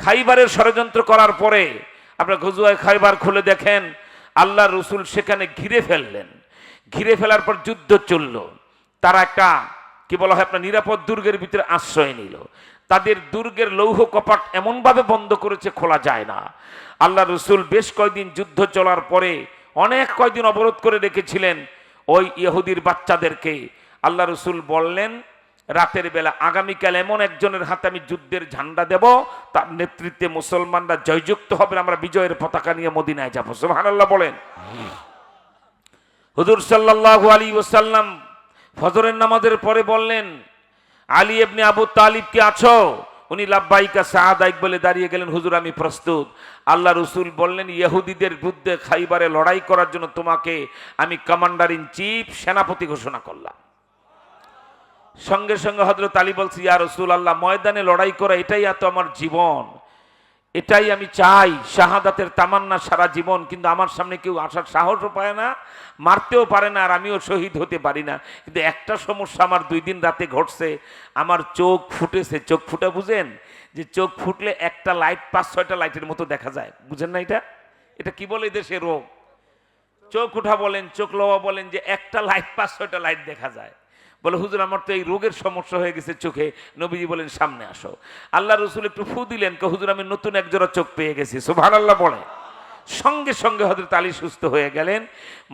খাইবারের ষড়যন্ত্র করার পরে আপনার গজওয়ায়ে খাইবার খুলে দেখেন আল্লাহ রসুল সেখানে ঘিরে ফেললেন। ঘিরে ফেলার পর যুদ্ধ চলল। তারা একটা কি বলা হয় আপনার নিরাপদ দুর্গের ভিতরে আশ্রয় নিল। তাদের দুর্গের লৌহ কপাট এমনভাবে বন্ধ করেছে খোলা যায় না। আল্লাহ রসুল বেশ কয়েকদিন যুদ্ধ চলার পরে অনেক কয়েকদিন অবরোধ করে রেখেছিলেন ওই ইহুদির বাচ্চাদেরকে। আল্লাহ রসুল বললেন রাতের বেলা আগামীকাল এমন একজনের হাতে আমি যুদ্ধের ঝান্ডা দেব, তার নেতৃত্বে মুসলমানরা জয়যুক্ত হবে, আমরা বিজয়ের পতাকা নিয়ে মদিনায় যাবো। সুবহানাল্লাহ বলেন। হুজুর সাল্লাল্লাহু আলাইহি ওয়াসাল্লাম ফজরের নামাজের পরে বললেন আলী ইবনে আবু তালিব কি আছো? উনি লাব্বাইকা সাআদাইক বলে দাঁড়িয়ে গেলেন, হুজুর আমি প্রস্তুত। আল্লাহ রসুল বললেন ইহুদিদের বিরুদ্ধে খাইবারে লড়াই করার জন্য তোমাকে আমি কমান্ডার ইন চিফ সেনাপতি ঘোষণা করলাম। সঙ্গে সঙ্গে হযরত আলী বলছি ইয়া রাসূলুল্লাহ, ময়দানে লড়াই করা এটাই এত আমার জীবন, এটাই আমি চাই, শাহাদাতের তামান্না সারা জীবন, কিন্তু আমার সামনে কেউ আসার সাহসও পায় না, মারতেও পারে না, আর আমিও শহীদ হতে পারি না। কিন্তু একটা সমস্যা আমার 2 দিন রাতে ঘটছে, আমার চোখ ফুটেছে। চোখ ফুটা বুঝেন? যে চোখ ফুটলে একটা লাইট 5-6টা লাইটের মতো দেখা যায়, বুঝেন না? এটা কি বলে দেশে রোগ, চোখ উঠা বলেন, চোখ লওয়া বলেন, যে একটা লাইট 5-6টা লাইট দেখা যায়। বলে হুজুর আমার তো এই রোগের সমস্যা হয়ে গেছে চোখে। নবীজি বলেন সামনে আসো। আল্লাহ রসুল একটু ফু দিলেন, হুজুর আমি নতুন এক জোড়া চোখ পেয়ে গেছি। সুবহানাল্লাহ বলে। সঙ্গে সঙ্গে হযরত আলী সুস্থ হয়ে গেলেন।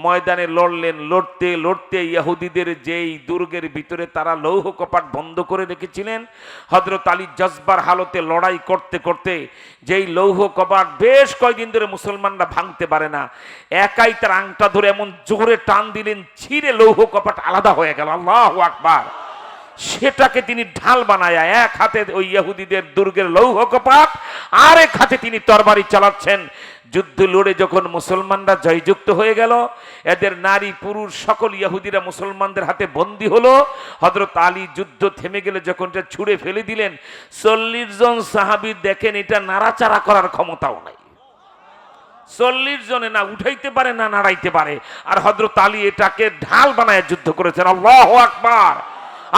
ময়দানে লড়লেন। লড়তে লড়তে ইহুদিদের যেই দুর্গের ভিতরে তারা লৌহ কপাট বন্ধ করে রেখেছিলেন, হযরত আলী জজবার হালতে লড়াই করতে করতে যেই লৌহ কপাট বেশ কয়েকদিন ধরে মুসলমানরা ভাঙতে পারে না, একাই তার আংটা ধরে এমন জোরে টান দিলেন, ছিঁড়ে লৌহ কপাট আলাদা হয়ে গেল। আল্লাহু আকবার। সেটাকে তিনি ঢাল বানায় এক হাতে ওই ইহুদিদের দুর্গের লৌহ কপাট, আর এক হাতে তিনি তরবারি চালাচ্ছেন। যুদ্ধ লড়ে যখন মুসলমানরা জয়যুক্ত হয়ে গেল, এদের নারী পুরুষ সকল ইহুদিরা মুসলমানদের হাতে বন্দী হলো। হযরত আলী যুদ্ধ থেমে গেলে যখন এটা ছুঁড়ে ফেলে দিলেন, 40 জন সাহাবী দেখেন এটা নাড়াচাড়া করার ক্ষমতাও নাই। 40 জনে না উঠাইতে পারে না নাড়াইতে পারে, আর হযরত আলী এটাকে ঢাল বানায় যুদ্ধ করেছেন। আল্লাহু আকবার,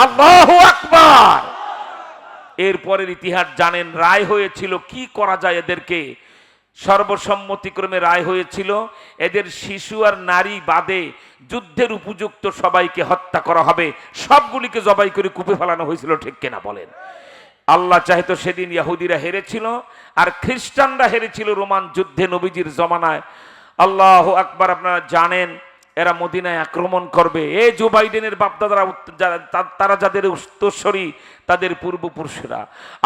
আল্লাহু আকবার। এরপরের ইতিহাস জানেন। রায় হয়েছিল কি করা যায় এদেরকে, সর্বসম্মতিক্রমে রায় হয়েছিল এদের শিশু আর নারী বাদে যুদ্ধের উপযুক্ত সবাইকে হত্যা করা হবে, সবগুলিকে জবাই করে কূপে ফেলানো হয়েছিল। ঠিক কিনা বলেন? আল্লাহ চাইতো সেদিন ইহুদিরা হেরেছিল আর খ্রিস্টানরা হেরেছিল রোমান যুদ্ধে নবীজির জমানায়। আল্লাহু আকবার। আপনারা জানেন এরা মদিনায় আক্রমণ করবে। এই জো বাইডেনের বাপদাদারা তারা যাদের উত্তরসূরি, তাদের পূর্বপুরুষরা।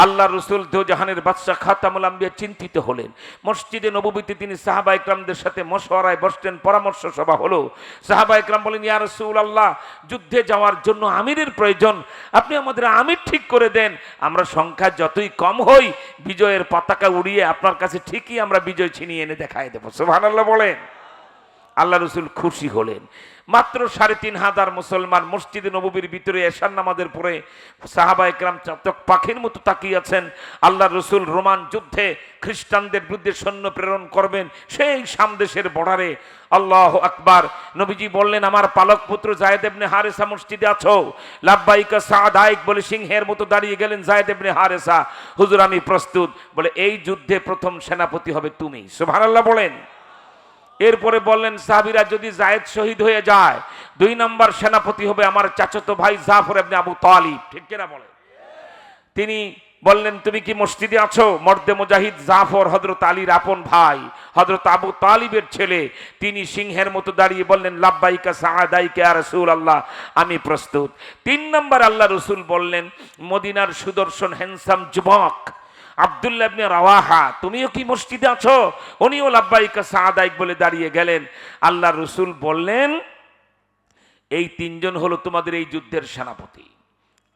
আল্লাহ রসুল দোজাহানের বাদশা খাতামুল আম্বিয়া চিন্তিত হলেন। মসজিদে নববীতে তিনি সাহাবা ইকরামদের সাথে মশওয়ারায় বসলেন, পরামর্শ সভা হলো। সাহাবা ইকরাম বলেন ইয়া রাসূলুল্লাহ, যুদ্ধে যাওয়ার জন্য আমিরের প্রয়োজন, আপনি আমাদের আমির ঠিক করে দেন। আমরা সংখ্যা যতই কম হই বিজয়ের পতাকা উড়িয়ে আপনার কাছে ঠিকই আমরা বিজয় ছিনিয়ে এনে দেখায় দেব। সুবহানাল্লাহ বলেন। আল্লাহ রসুল খুশি হলেন। মাত্র 3500 মুসলমান মসজিদে নববীর ভিতরে এশার নামাজের পরে সাহাবা একরাম চাতক পাখির মতো তাকিয়ে আছেন। আল্লাহ রসুল রোমান যুদ্ধে খ্রিস্টানদের বিরুদ্ধে সৈন্য প্রেরণ করবেন সেই সামদেশের বর্ডারে। আল্লাহু আকবার। নবীজি বললেন আমার পালক পুত্র যায়েদ ইবনে হারেসা মসজিদে আছো? লাব্বাইকা সাআদাইক বলে সিংহের মতো দাঁড়িয়ে গেলেন যায়েদ ইবনে হারেসা। হুজুর আমি প্রস্তুত। বলে এই যুদ্ধে প্রথম সেনাপতি হবে তুমি। সুবহানাল্লাহ বলেন। এরপরে বললেন সাহাবীরা যদি যায়েদ শহীদ হয়ে যায় 2 নম্বর সেনাপতি হবে আমার চাচাতো ভাই জাফর ইবনে আবু তালিব। ঠিক কিনা বলে? তিনি বললেন তুমি কি মসজিদে আছো? মর্দে মুজাহিদ জাফর হযরত আলীর আপন ভাই, হযরত আবু তালিবের ছেলে, তিনি সিংহের মতো দাঁড়িয়ে বললেন লাব্বাইকা সাআদাইকা ইয়া রাসূলুল্লাহ, আমি প্রস্তুত। 3 নম্বর আল্লাহ রসুল বললেন মদিনার সুদর্শন হ্যান্ডসাম যুবক আব্দুল্লাহ ইবনে রাওয়াহা, তুমিও কি মসজিদে আছো? উনিও লাব্বাইকা সাআদাইক বলে দাঁড়িয়ে গেলেন। আল্লাহ রসুল বললেন এই 3 জন হলো তোমাদের এই যুদ্ধের সেনাপতি,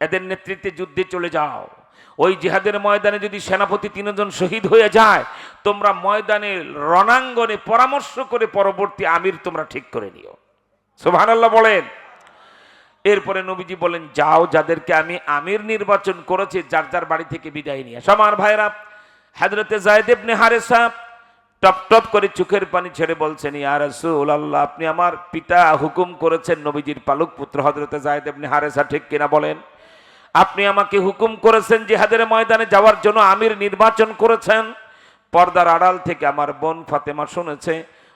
এদের নেতৃত্বে যুদ্ধে চলে যাও। ওই জিহাদের ময়দানে যদি সেনাপতি 3 জন শহীদ হয়ে যায়, তোমরা ময়দানে রণাঙ্গনে পরামর্শ করে পরবর্তী আমির তোমরা ঠিক করে নিও। সুবহানাল্লাহ বলেন। এরপরে নবীজি বলেন যাও, যাদেরকে আমি আমির নির্বাচন করেছি যার যার বাড়ি থেকে বিদায় নিয়ে আসো। আমার ভাইরা, হযরতে যায়েদ ইবনে হারেসা টপ টপ করে চোখের পানি ছেড়ে বলছেন ইয়া রাসূলুল্লাহ, আপনি আমার পিতা হুকুম করেছেন, নবীজির পালক পুত্র হযরতে যায়েদ ইবনে হারেসা। ঠিক কিনা বলেন? আপনি আমাকে হুকুম করেছেন জিহাদের ময়দানে যাওয়ার জন্য, আমির নির্বাচন করেছেন। পর্দার আড়াল থেকে আমার বোন ফাতেমা শুনেছে,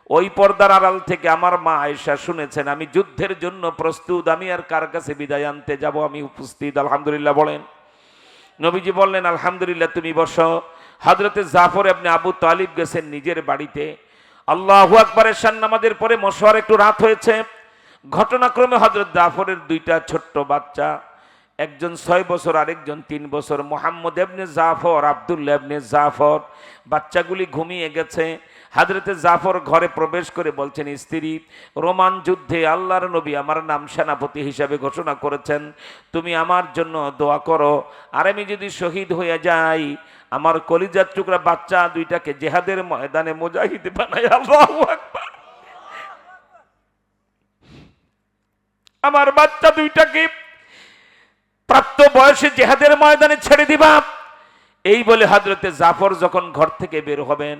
ওই পর্দার আড়াল থেকে আমার মা আয়েশা শুনেছেন আমি যুদ্ধের জন্য প্রস্তুত, আমি আর কার কাছে বিদায় আনতে যাব, আমি উপস্থিত। আলহামদুলিল্লাহ বলেন। নবীজি বললেন আলহামদুলিল্লাহ, তুমি বসো। হযরতে জাফর ইবনে আবু তালিব গেছেন নিজের বাড়িতে। আল্লাহু আকবারের শান নামাজের পরে মশওয়ার একটু রাত হয়েছে। ঘটনাক্রমে হযরত জাফরের দুইটা ছোট্ট বাচ্চা, একজন 6 বছর আরেকজন 3 বছর, মুহাম্মদ ইবনে জাফর, আব্দুল্লাহ ইবনে জাফর, বাচ্চাগুলি ঘুমিয়ে গেছে। হযরতে জাফর ঘরে প্রবেশ করে বলছেন, স্ত্রী, রোমান যুদ্ধে আল্লাহর নবী আমার নাম সেনাপতি হিসাবে ঘোষণা করেছেন, তুমি আমার জন্য দোয়া করো, আর আমি যদি শহীদ হয়ে যাই আমার কলিজার টুকরা বাচ্চা দুইটাকে জিহাদের ময়দানে মুজাহিদ বানাই। আল্লাহু আকবার। আমার বাচ্চা দুইটাকে প্রাপ্ত বয়সে জিহাদের ময়দানে ছেড়ে দিবা। এই বলে হযরতে জাফর যখন ঘর থেকে বের হবেন,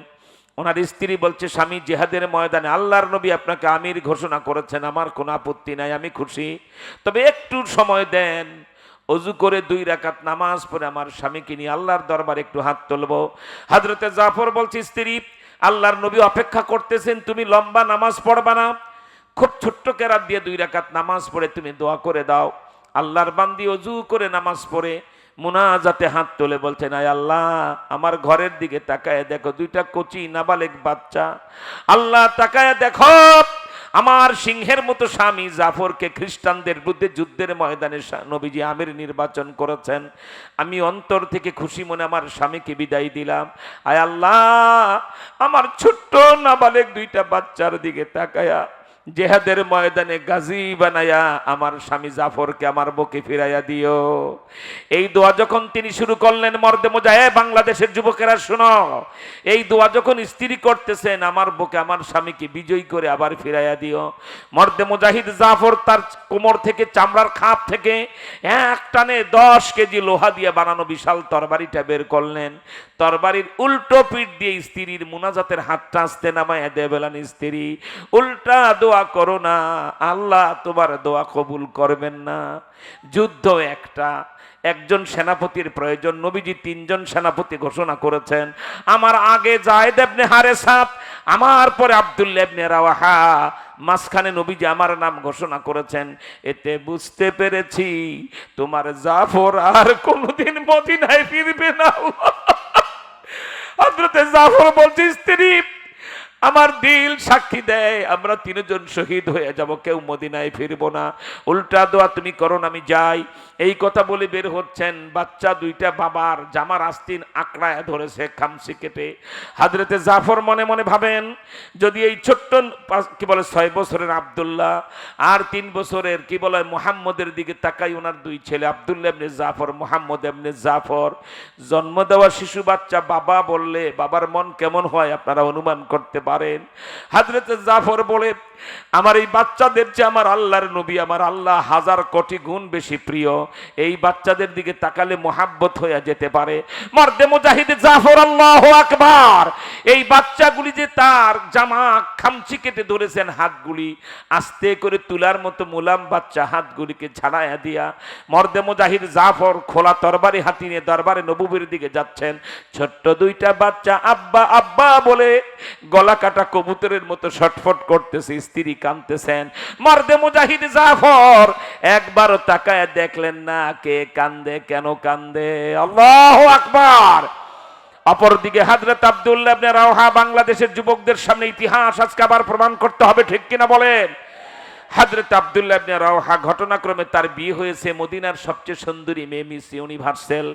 ওনার স্ত্রী বলছে, স্বামী, জিহাদের ময়দানে আল্লাহর নবী আপনাকে আমির ঘোষণা করেছেন, আমার কোনো আপত্তি নাই, আমি খুশি, তবে একটু সময় দেন, অজু করে 2 রাকাত নামাজ পড়ে আমার স্বামীকে নিয়ে আল্লাহর দরবারে একটু হাত তুলবো। হযরতে জাফর বলছে, স্ত্রী, আল্লাহর নবী অপেক্ষা করতেছেন, তুমি লম্বা নামাজ পড়বা না, খুব ছোট্ট কেরাত দিয়ে 2 রাকাত নামাজ পড়ে তুমি দোয়া করে দাও। আল্লাহর বান্দি অজু করে নামাজ পড়ে মুনাজাতে হাত তুলে বলছেন, আয় আল্লাহ, আমার ঘরের দিকে তাকায় দেখো, 2টা কচি নাবালেগ বাচ্চা। আল্লাহ, তাকায় দেখো, আমার সিংহের মতো স্বামী জাফরকে খ্রিস্টানদের বিরুদ্ধে যুদ্ধের ময়দানে নবীজি আমির নির্বাচন করেছেন। আমি অন্তর থেকে খুশি মনে আমার স্বামীকে বিদায় দিলাম। আয় আল্লাহ, আমার ছোট্ট নাবালেগ 2টা বাচ্চার দিকে তাকায়া জিহাদের ময়দানে গাজী বানায়া আমার স্বামী জাফরকে আমার বুকে ফিরাইয়া দিও। এই দোয়া যখন তিনি শুরু করলেন, মর্দে মুজাহিদ, বাংলাদেশের যুবকেরা শুনো, এই দোয়া যখন স্ত্রী করতেছেন, আমার বুকে আমার স্বামীকে বিজয়ী করে আবার ফিরাইয়া দিও। মর্দে মুজাহিদ জাফর তার কোমর থেকে, চামড়ার খাপ থেকে এক টানে 10 কেজি লোহা দিয়ে বানানো বিশাল তরবারিটা বের করলেন। তরবারির উল্টো পিঠ দিয়ে স্ত্রীর মুনাজাতের হাতটা আস্তে নামায় দেবেলেন, স্ত্রী, উল্টা দোয়া করো না, আল্লাহ তোমার দোয়া কবুল করবেন না। যুদ্ধ একজন সেনাপতির প্রয়োজন, নবীজি 3 জন সেনাপতি ঘোষণা করেছেন। আমার আগে যায়েদ ইবনে হারেসা, আমার পরে আব্দুল্লাহ ইবনে রাওয়াহা, মাঝখানে নবীজি আমার নাম ঘোষণা করেছেন। এতে বুঝতে পেরেছি তোমার জাফর আর কোনোদিন মদিনায় ফিরবে না। হযরতে জাফর বলছে, স্ত্রী, আমার দিল সাক্ষী দেয় আমরা 3 জন শহীদ হয়ে যাব, কেউ মদিনায় ফিরবো না, উল্টা দোয়া তুমি করো না, আমি যাই। এই কথা বলে বের হচ্ছেন, বাচ্চা 2টা বাবার জামার আস্তিন আঁকড়ায় ধরেছে খামচি কেটে। হযরতে জাফর মনে মনে ভাবেন, যদি এই ছোট্ট 6 বছরের আব্দুল্লাহ আর 3 বছরের মুহাম্মদের দিকে তাকাই, ওনার 2 ছেলে আব্দুল্লাহ ইবনে জাফর, মুহাম্মদ ইবনে জাফর, জন্ম দেওয়া শিশু বাচ্চা বাবা বললে বাবার মন কেমন হয় আপনারা অনুমান করতে পারেন। হযরতে জাফর বলে, আমার এই বাচ্চাদের চেয়ে আমার আল্লাহর নবী, আমার আল্লাহ 1000 কোটি গুণ বেশি প্রিয়, এই বাচ্চাদের দিকে তাকালে মোহাব্বত হয়ে যেতে পারে। মর্দে মুজাহিদ জাফর, আল্লাহু আকবার। এই বাচ্চাগুলি যে তার জামা খামচি কেটে ধরেছেন, হাতগুলি আস্তে করে তুলার মতো মুলাম বাচ্চা, হাতগুলিকে ছাড়াইয়া দিয়া মর্দে মুজাহিদ জাফর খোলা তরবারি হাতি নিয়ে দরবারে নববীর দিকে যাচ্ছেন। ছোট্ট 2টা বাচ্চা আব্বা আব্বা বলে গলা কাটা কবুতরের মতো ছটফট করতেছে, স্ত্রী কাঁদতেছেন। মর্দে মুজাহিদ জাফর একবারও তাকায় দেখলেন না কে কান্দে, কেন কান্দে। আল্লাহু আকবার। অপরদিকে হযরত আব্দুল্লাহ ইবনে রাওহা, বাংলাদেশের যুবকদের সামনে ইতিহাস আজকে আবার প্রমাণ করতে হবে, ঠিক কিনা বলেন? হযরত আব্দুল্লাহ ইবনে রাওহা, ঘটনাক্রমে তার বিয়ে হয়েছে মদিনার সবচেয়ে সুন্দরী মেয়ে, মিস ইউনিভার্সাল।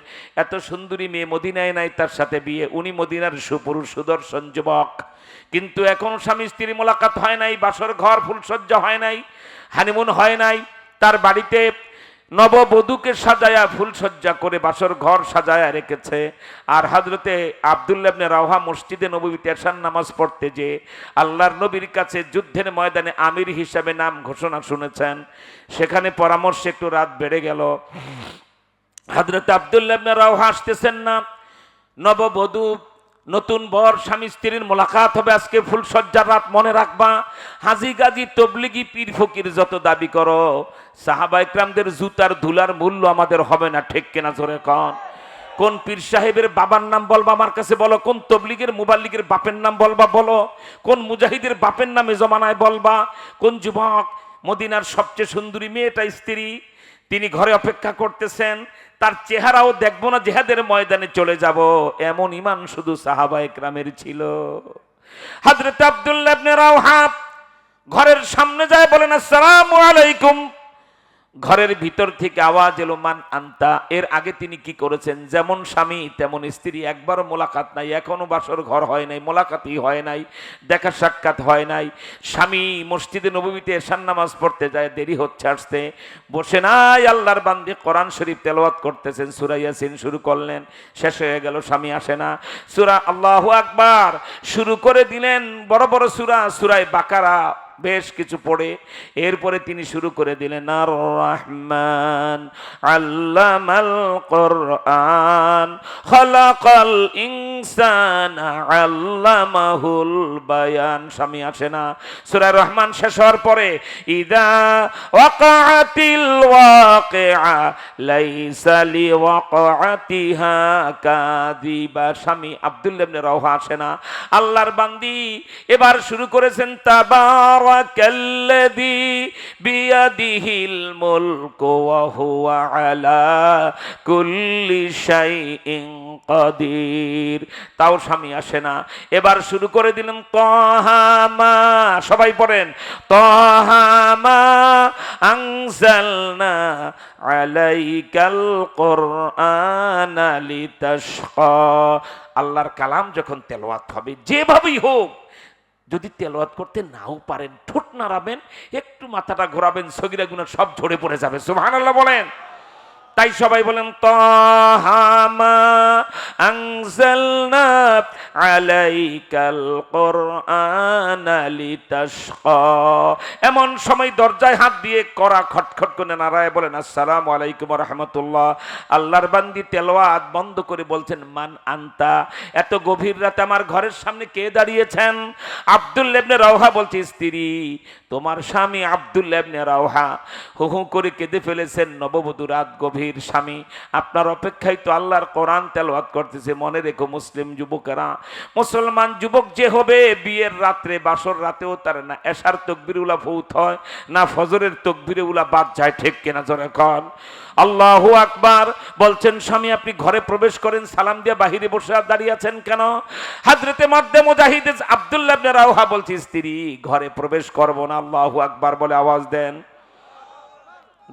এত সুন্দরী মেয়ে মদিনায় নাই, তার সাথে বিয়ে। উনি মদিনার সুপুরুষ সুদর্শন যুবক, কিন্তু এখন স্বামী স্ত্রী মোলাকাত হয় নাই, বাসর ঘর ফুলসজ্জা হয় নাই, হানিমুন হয় নাই। তার বাড়িতে নববধূকে সাজায়া ফুলসজ্জা করে বাসর ঘর সাজায়া রেখেছে। আর হযরতে আব্দুল্লাহ ইবনে রাওহা মসজিদে নববীতে এশার নামাজ পড়তে যে আল্লাহর নবীর কাছে যুদ্ধের ময়দানে আমির হিসাবে নাম ঘোষণা শুনেছেন, সেখানে পরামর্শে একটু রাত বেড়ে গেল। হযরতে আব্দুল্লাহ ইবনে রাওহা আসতেছেন না, নববধূ নতুন বর স্বামী স্ত্রীর মোলাকাত হবে আজকে ফুলসজ্জার রাত, মনে রাখবা। হাজি গাজী তবলিগি পীর ফকির যত দাবি করো, সাহাবা ইকরামদের জুতার ধুলার মূল্য আমাদের হবে না, ঠিক কিনা জোরে কন। কোন পীর সাহেবের বাবার নাম বলবা আমার কাছে বলো, কোন তবলিগের মুবাল্লিগের বাপের নাম বলবা বলো, কোন মুজাহিদের বাপের নামে জমানায় বলবা, কোন যুবক মদিনার সবচেয়ে সুন্দরী মেয়েটা স্ত্রী, তিনি ঘরে অপেক্ষা করতেছেন, তার চেহারাও দেখবো না, জিহাদের ময়দানে চলে যাব, এমন ঈমান শুধু সাহাবা ইকরামের ছিল। হযরত আব্দুল্লাহ ইবনে রাওহা ঘরের সামনে যায় বলেন আসসালামু আলাইকুম। ঘরের ভিতর থেকে আওয়াজ এলো মান আনতা। এর আগে তিনি কি করেছেন? যেমন স্বামী তেমন স্ত্রী, একবারও মোলাকাত নাই, এখনো বাসর ঘর হয় নাই, মোলাকাতই হয় নাই, দেখা সাক্ষাৎ হয় নাই। স্বামী মসজিদে নববীতে এশার নামাজ পড়তে যায়, দেরি হচ্ছে আসতে, বসে নাই, আল্লাহর বান্দে কোরআন শরীফ তেলাওয়াত করতেছেন, সূরা ইয়াসিন শুরু করলেন, শেষ হয়ে গেল, স্বামী আসে না। সূরা আল্লাহু আকবার শুরু করে দিলেন, বড় বড় সূরা, সূরায়ে বাকারা বেশ কিছু পড়ে এরপরে তিনি শুরু করে দিলেন আর রহমান আল্লামাল কোরআন খালাকাল ইনসানা আল্লামাহুল বায়ান। স্বামী আসে না। সূরা রহমান শেষ হওয়ার পরে ইদা ওয়াকাতিল ওয়াকিআ লাইসা লিওয়াকাতিহা কাযিবা। স্বামী আব্দুল্লাহ ইবনে রাওহা আসে না। আল্লাহর বান্দি এবার শুরু করেছেন তাবারাকাল্লাযী বিয়াদিহিল মুলকু ওয়া হুয়া আলা কুল্লি শাইইন কাদির। তাও স্বামী আসে না। এবার শুরু করে দিলেন তাহা মা, সবাই পড়েন তাহা মা আনজালনা আলাইকাল কুরআনা লিতাশকা। আল্লাহর কালাম যখন তেলাওয়াত হবে, যেভাবেই হোক, যদি তেলাওয়াত করতে নাও পারেন, ঠোঁট নাড়াবেন, একটু মাথাটা ঘোরাবেন, সগীরা গুনাহ সব ঝরে পড়ে যাবে। সুবহানাল্লাহ বলেন। তাই সবাই বলেন তাহা মা আনজালনা আলাইকাল কুরআনা লিতাশকা। এমন সময় দরজায় হাত দিয়ে কড়া খটখট করে নাড়ায় বলেন আসসালামু আলাইকুম ওয়া রাহমাতুল্লাহ। আল্লাহর বান্দি তেলাওয়াত বন্ধ করে বলছেন মান আনতা। এত গভীর রাতে আমার ঘরের সামনে কে দাঁড়িয়েছেন? আব্দুল্লাহ ইবনে রাওহা বলছে স্ত্রী, তোমার স্বামী আব্দুল্লাহ ইবনে রাওহা। হু হু করে কেঁদে ফেলেছেন। নববধূ রাত গভীর, স্বামী আপনার অপেক্ষায় তো আল্লাহর কোরআন তেলাওয়াত করতেছে। মনে রেখো মুসলিম যুবকেরা, মুসলমান যুবক যে হবে, বিয়ের রাত্রে বাসর রাতেও তার না এশার তাকবীর উলা ফৌত হয়, না ফজরের তাকবীরে উলা বাদ যায়, ঠিক কিনা জোরে কন। আল্লাহু আকবার বলছেন স্বামী আপনি ঘরে প্রবেশ করেন, সালাম দিয়ে বাহিরে বসে দাঁড়িয়ে আছেন কেন? হযরতে মর্দে মুজাহিদ আব্দুল্লাহ ইবনে রাওহা বলছে স্ত্রী ঘরে প্রবেশ করব না। আল্লাহু আকবার বলে আওয়াজ দেন।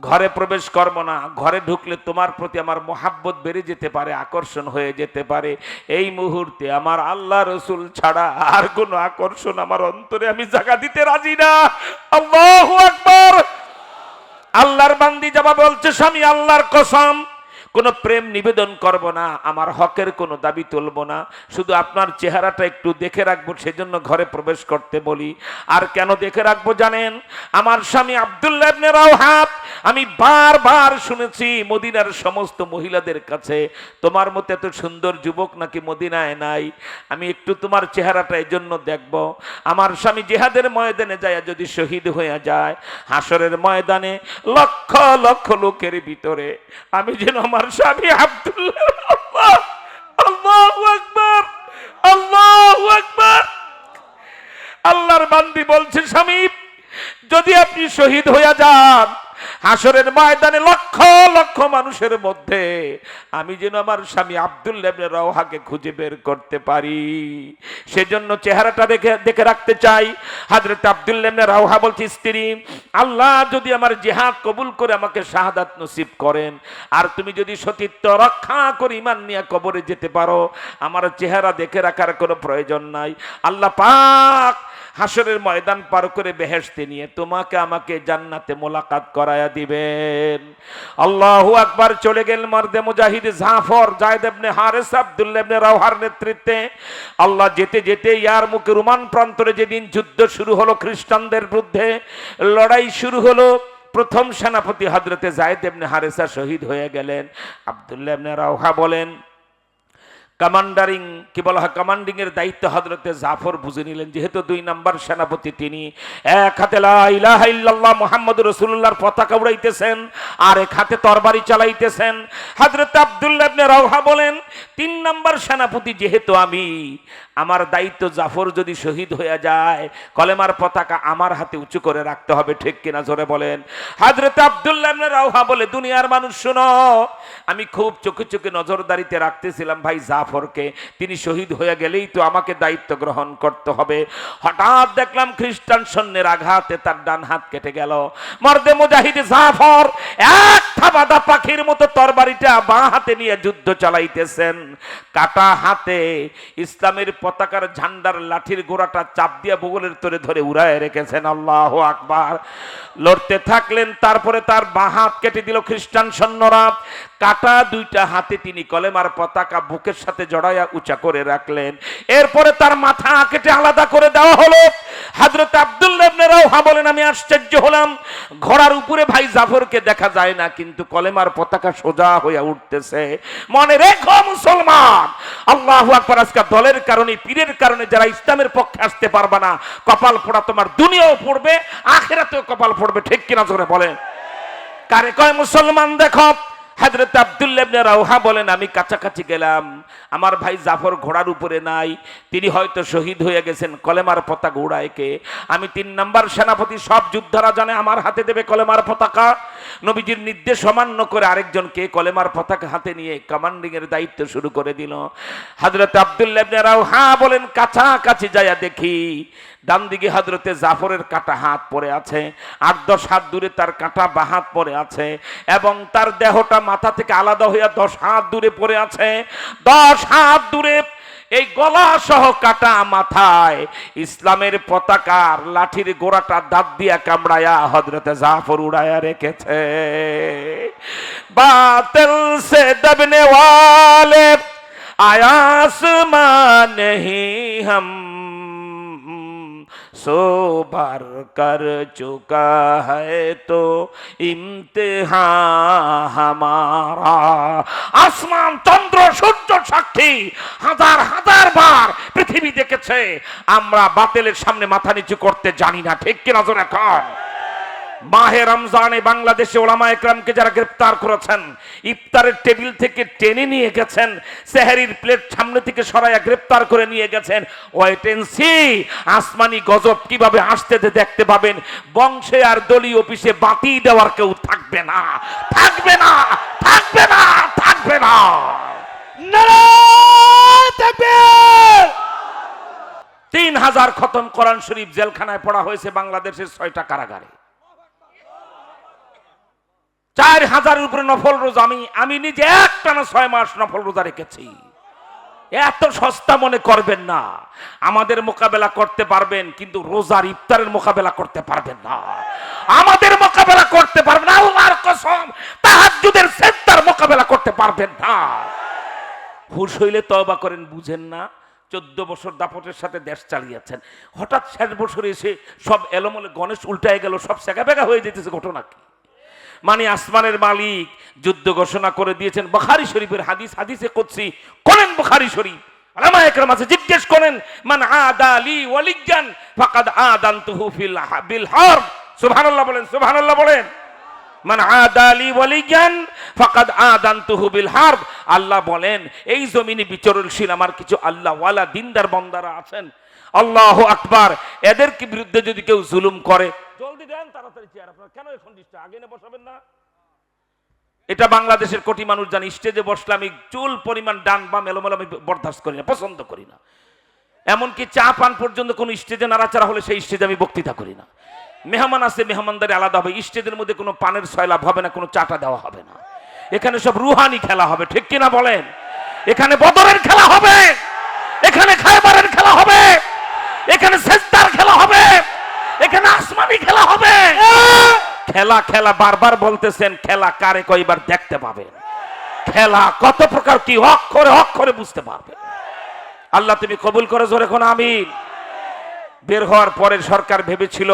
ঘরে প্রবেশ করব না, ঘরে ঢুকলে তোমার প্রতি আমার মোহাব্বত বেড়ে যেতে পারে, আকর্ষণ হয়ে যেতে পারে। এই মুহূর্তে আমার আল্লাহ রসুল ছাড়া আর কোনো আকর্ষণ আমার অন্তরে আমি জায়গা দিতে রাজি না। আল্লাহু আকবার। আল্লাহর বান্দি জবাব বলছে স্বামী আল্লাহর কসম কোন প্রেম নিবেদন করব না, আমার হকের কোনো দাবি তুলব না, শুধু আপনার চেহারাটা একটু দেখে রাখবো, সেজন্য ঘরে প্রবেশ করতে বলি। আর কেন দেখে রাখবো জানেন? আমার স্বামী আব্দুল্লাহ ইবনে রাওহা, আমি বারবার শুনেছি মদিনার সমস্ত মহিলাদের কাছে তোমার মতো এত সুন্দর যুবক নাকি মদিনায় নাই, আমি একটু তোমার চেহারাটা এই জন্য দেখব। আমার স্বামী জিহাদের ময়দানে যায় যদি শহীদ হয়ে যায়, হাসরের ময়দানে লক্ষ লক্ষ লোকের ভিতরে আমি যেন আমার স্বামী আব্দুল্লাহ। আল্লাহু আকবার, আল্লাহু আকবার। আল্লাহর বান্দি বলছে স্বামী যদি আপনি শহীদ হয়ে যান, হাসরের ময়দানে লক্ষ লক্ষ মানুষের মধ্যে আমি যেন আমার স্বামী আব্দুল্লাহ ইবনে রাওহাকে খুঁজে বের করতে পারি, সেজন্য চেহারাটা দেখে রাখতে চাই। হযরত আব্দুল্লাহ ইবনে রাওহা বলছে স্ত্রী আল্লাহ যদি আমার জিহাদ কবুল করে আমাকে শাহাদাত নসিব করেন, আর তুমি যদি সতীত্ব রক্ষা করে ঈমান নিয়ে কবরে যেতে পারো, আমার চেহারা দেখে রাখার কোনো প্রয়োজন নাই। আল্লাহ পাক হাসরের ময়দান পার করে বেহেশতে নিয়ে তোমাকে আমাকে জান্নাতে মোলাকাত করায়া দিবেন। আল্লাহু আকবার। চলে গেলেন মর্দে মুজাহিদ জাফর যায়েদ ইবনে হারেস আব্দুল্লাহ ইবনে রাওহার নেতৃত্বে। আল্লাহ যেতে যেতে ইয়ার মুখে রোমান প্রান্তরে যেদিন যুদ্ধ শুরু হলো, খ্রিস্টানদের বিরুদ্ধে লড়াই শুরু হলো, প্রথম সেনাপতি হযরতে যায়েদ ইবনে হারেসা শহীদ হয়ে গেলেন। আব্দুল্লাহ ইবনে রাওহা বলেন কমান্ডারিং কি বলা হয়, কমান্ডিং এর দায়িত্ব হযরতে জাফর বুঝে নিলেন, যেহেতু 2 নাম্বার সেনাপতি তিনি। এক হাতে লা ইলাহা ইল্লাল্লাহ মুহাম্মাদুর রাসূলুল্লাহর পতাকা উড়াইতেছেন, আর এক হাতে তরবারি চালাইতেছেন। হযরত আব্দুল্লাহ ইবনে রাওহা বলেন, 3 নাম্বার সেনাপতি যেহেতু আমি, আমার দায়িত্ব জাফর যদি শহীদ হয়ে যায় কলেমার পতাকা আমার হাতে উঁচু করে রাখতে হবে, ঠিক কিনা জোরে বলেন। হযরত আব্দুল্লাহ ইবনে রাওহা বলে, দুনিয়ার মানুষ শোনো, আমি খুব চোখে চোখে নজরদারিতে রাখতেছিলাম ভাই জাফরকে, তিনি শহীদ হয়ে গেলেই তো আমাকে দায়িত্ব গ্রহণ করতে হবে। হঠাৎ দেখলাম খ্রিস্টান সৈন্যের আঘাতে তার ডান হাত কেটে গেল। মর্দে মুজাহিদ জাফর এক থাবাদা পাখির মতো তরবারিটা বাঁ হাতে নিয়ে যুদ্ধ চালাইতেছেন, কাটা হাতে ইসলামের পতাকার ঝান্ডার লাঠির গোড়াটা চাপ দিয়া বগলের তরে ধরে উড়ায় রেখেছেন। আল্লাহু আকবার। লড়তে থাকলেন, তারপরে তার বাঁ হাত কেটে দিল খ্রিস্টান সৈন্যরা। কাটা 2টা হাতে তিনি কলেমার পতাকা বুকের সাথে জড়াইয়া উঁচা করে রাখলেন। এরপরে তার মাথা কেটে আলাদা করে দেওয়া হলো। হযরত আব্দুল্লাহ ইবনে রাওহা বলেন, আমি আশ্চর্য হলাম, ঘোড়ার উপরে ভাই জাফরকে দেখা যায় না, কিন্তু কলেমার পতাকা সোজা হয়ে উঠতেছে। মনে রেখো মুসলমান, আল্লাহু আকবার, আজকে দলের কারণে, পীরের কারণে যারা ইসলামের পক্ষে আসতে পারবে না, কপাল পোড়া তোমার দুনিয়াও পড়বে, আখিরাতেও কপাল পড়বে, ঠিক কিনা জোরে বলেন। কারে কয় মুসলমান দেখো। হযরত আব্দুল্লাহ ইবনে রাওহা বলেন, আমি কাছাকাছি গেলাম, আমার ভাই জাফর ঘোড়ার উপরে নাই, তিনি হয়তো শহীদ হয়ে গেছেন। কলেমার পতাকা উড়ায় কে? আমি 3 নাম্বার সেনাপতি, সব যোদ্ধারা জানে আমার হাতে দেবে কলেমার পতাকা। নবীজির নির্দেশ অমান্য করে আরেকজনকে কলেমার পতাকা হাতে নিয়ে কমান্ডিং এর দায়িত্ব শুরু করে দিল। হযরত আব্দুল্লাহ ইবনে রাওহা বলেন, কাছাকাছি যাইয়া দেখি ডান দিকে হযরতে জাফরের কাটা হাত পড়ে আছে, 8-10 হাত দূরে তার কাটা বাঁ হাত পড়ে আছে, এবং তার দেহটা মাথা থেকে আলাদা হইয়া 10 হাত দূরে পড়ে আছে। 10 হাত দূরে এই গলা সহ কাটা মাথায় ইসলামের পতাকার লাঠির গোড়াটা দাঁত দিয়া কামড়ায়া হযরতে জাফর উড়ায়া রেখেছে। বাতিল সে দবনে ওয়ালে আয়াসমান নেহি हम सो भर कर चुका है तो इम्तिहान हमारा। আসমান চন্দ্র সূর্য সাক্ষী, হাজার হাজার বার পৃথিবী দেখেছে আমরা বাতিলের সামনে মাথা নিচু করতে জানি না, ঠিক কিনা জোরে কন। মাহে রমজানে বাংলাদেশে ওলামা একরামকে যারা গ্রেফতার করেছেন, ইফতারের টেবিল থেকে টেনে নিয়ে গেছেন, সেহরির প্লেট সামনে থেকে সরাইয়া গ্রেফতার করে নিয়ে গেছেন। ওয়েট এন্ড সি, আসমানি গজব কিভাবে আসতে দেখতে পাবেন। বংশে আর দলীয় অফিসে বাতি দেওয়ার কেউ থাকবে না, থাকবে না, থাকবে না, থাকবে না। নারায়ে তাকবীর। 3000 খতম কোরআন শরীফ জেলখানায় পড়া হয়েছে বাংলাদেশের 6টা কারাগারে। 4000-এর উপরে নফল রোজা আমি নিজে একটানা 6 মাস নফল রোজা রেখেছি। এত সস্তা মনে করবেন না। আমাদের মোকাবেলা করতে পারবেন, কিন্তু রোজার ইফতারের মোকাবেলা করতে পারবেন না। আমাদের মোকাবেলা করতে পারবেন না, আল্লাহর কসম, তাহাজ্জুদের সেজদার মোকাবেলা করতে পারবেন না। হুশ হইলে তওবা করেন, বুঝেন না। 14 বছর দাপটের সাথে দেশ চালিয়েছেন, হঠাৎ 6 বছরে এসে সব এলোমেলো, গণেশ উল্টায় গেল, সব সেগাবেগা হয়ে যেতেছে। ঘটনা কি? মানে আসমানের মালিক যুদ্ধ ঘোষণা করে দিয়েছেন। বুখারী শরীফের হাদিস, হাদিসে কুদসি, কোরআন বুখারী শরীফ। উলামা একরাম আছে, জিজ্ঞেস করেন, মান আদা লি ওয়ালিয়ান ফাকাদ আদানতুহু বিল হারব। সুবহানাল্লাহ বলেন, সুবহানাল্লাহ বলেন। মান আদা লি ওয়ালিয়ান ফাকাদ আদানতুহু বিল হারব। আল্লাহ বলেন, এই জমিনে বিচরণশীল আমার কিছু আল্লাহ ওয়ালা দিনদার বান্দারা আছেন, আল্লাহু আকবার, এদের কি বিরুদ্ধে যদি কেউ জুলুম করে, জলদি দেন তাড়াতাড়ি চেয়ার। আপনারা কেন এখন আগে না বসাবেন না? এটা বাংলাদেশের কোটি মানুষ জানে। স্টেজে বসলে আমি চুল পরিমাণ ডান বাম এলোমেলো আমি বরদাস্ত করি না, পছন্দ করি না। এমনকি চা পান পর্যন্ত কোন স্টেজে নাড়াচাড়া হলে সেই স্টেজে আমি বক্তৃতা করি না। মেহমান আছে, মেহমানদারি আলাদা হবে। স্টেজের মধ্যে কোনো পানের সয়লাভ হবে না, কোনো চাটা দেওয়া হবে না। এখানে সব রুহানি খেলা হবে, ঠিক কিনা বলেন? এখানে বদরের খেলা হবে, এখানে খায়বারের খেলা হবে, এখানে সেজদার খেলা হবে, এখানে আসমানি খেলা হবে। খেলা খেলা বারবার বলতেছেন, খেলা কারে কয়বার দেখতে পাবেন। খেলা কত প্রকার, কি অক্ষরে অক্ষরে বুঝতে পারবেন। আল্লাহ তুমি কবুল করে জোরে কোন আমিন। বের হওয়ার পরে সরকার ভেবেছিল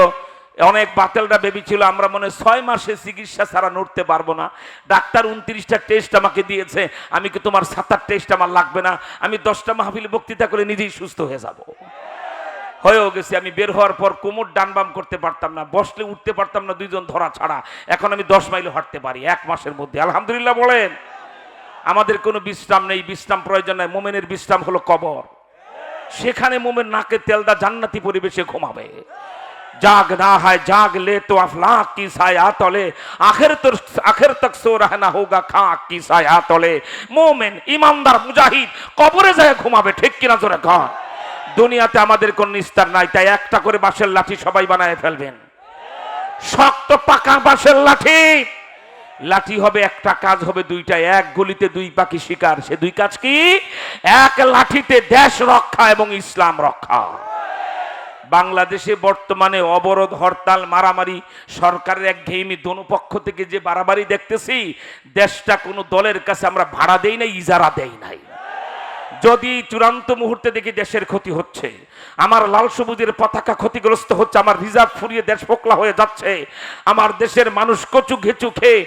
অনেক বাতেলরা ভেবেছিল আমরা মনে 6 মাসে চিকিৎসা ছাড়া নড়তে পারবো না। ডাক্তার 29টা টেস্ট আমাকে দিয়েছে, আমি কি তোমার 7টা টেস্ট আমার লাগবে না, আমি 10টা মাহফিলে বক্তৃতা করে নিজেই সুস্থ হয়ে যাব। হয়েও গেছি। আমি বের হওয়ার পর কোমর ডান বাম করতে পারতাম না, বসলে উঠতে পারতাম না 2 জন ধরা ছাড়া। এখন আমি 10 মাইল হাঁটতে পারি 1 মাসের মধ্যে, আলহামদুলিল্লাহ বলেন। আমাদের কোনো বিশ্রাম নেই, বিশ্রাম প্রয়োজন নাই। মোমেনের বিশ্রাম হলো কবর, সেখানে মোমেন নাকে তেলদা জান্নাতি পরিবেশে ঘুমাবে। जाग ना है जाग ले तो अफलाक की साया तले, आखिर तक सो रहना होगा खाक की साया तले। मोमेन ईमानदार मुजाहिद कबरे যায় ঘুমাবে, ঠিক কিনা জোরে কন। দুনিয়াতে আমাদের কোন নিস্তার নাই, তাই একটা করে বাঁশের লাঠি সবাই বানায় ফেলবেন, শক্ত পাকা বাঁশের লাঠি। লাঠি হবে একটা, কাজ হবে দুইটা। এক গুলিতে 2 পাখি শিকার। সে 2 কাজ কি? এক লাঠিতে দেশ রক্ষা এবং ইসলাম রক্ষা। বাংলাদেশে বর্তমানে অবরোধ, হরতাল, মারামারি, সরকারের একঘেয়েমি, দোনো পক্ষ থেকে যে বাড়াবাড়ি দেখতেছি, দেশটা কোনো দলের কাছে আমরা ভাড়া দেই নাই, ইজারা দেই নাই। যদি চূড়ান্ত মুহূর্তে দেখি দেশের ক্ষতি হচ্ছে, আমার লাল সবুজের পতাকা ক্ষতিগ্রস্ত হচ্ছে, আমার রিজার্ভ ফুরিয়ে দেশ ফোকলা হয়ে যাচ্ছে, আমার দেশের মানুষ কচু ঘেঁচু খেয়ে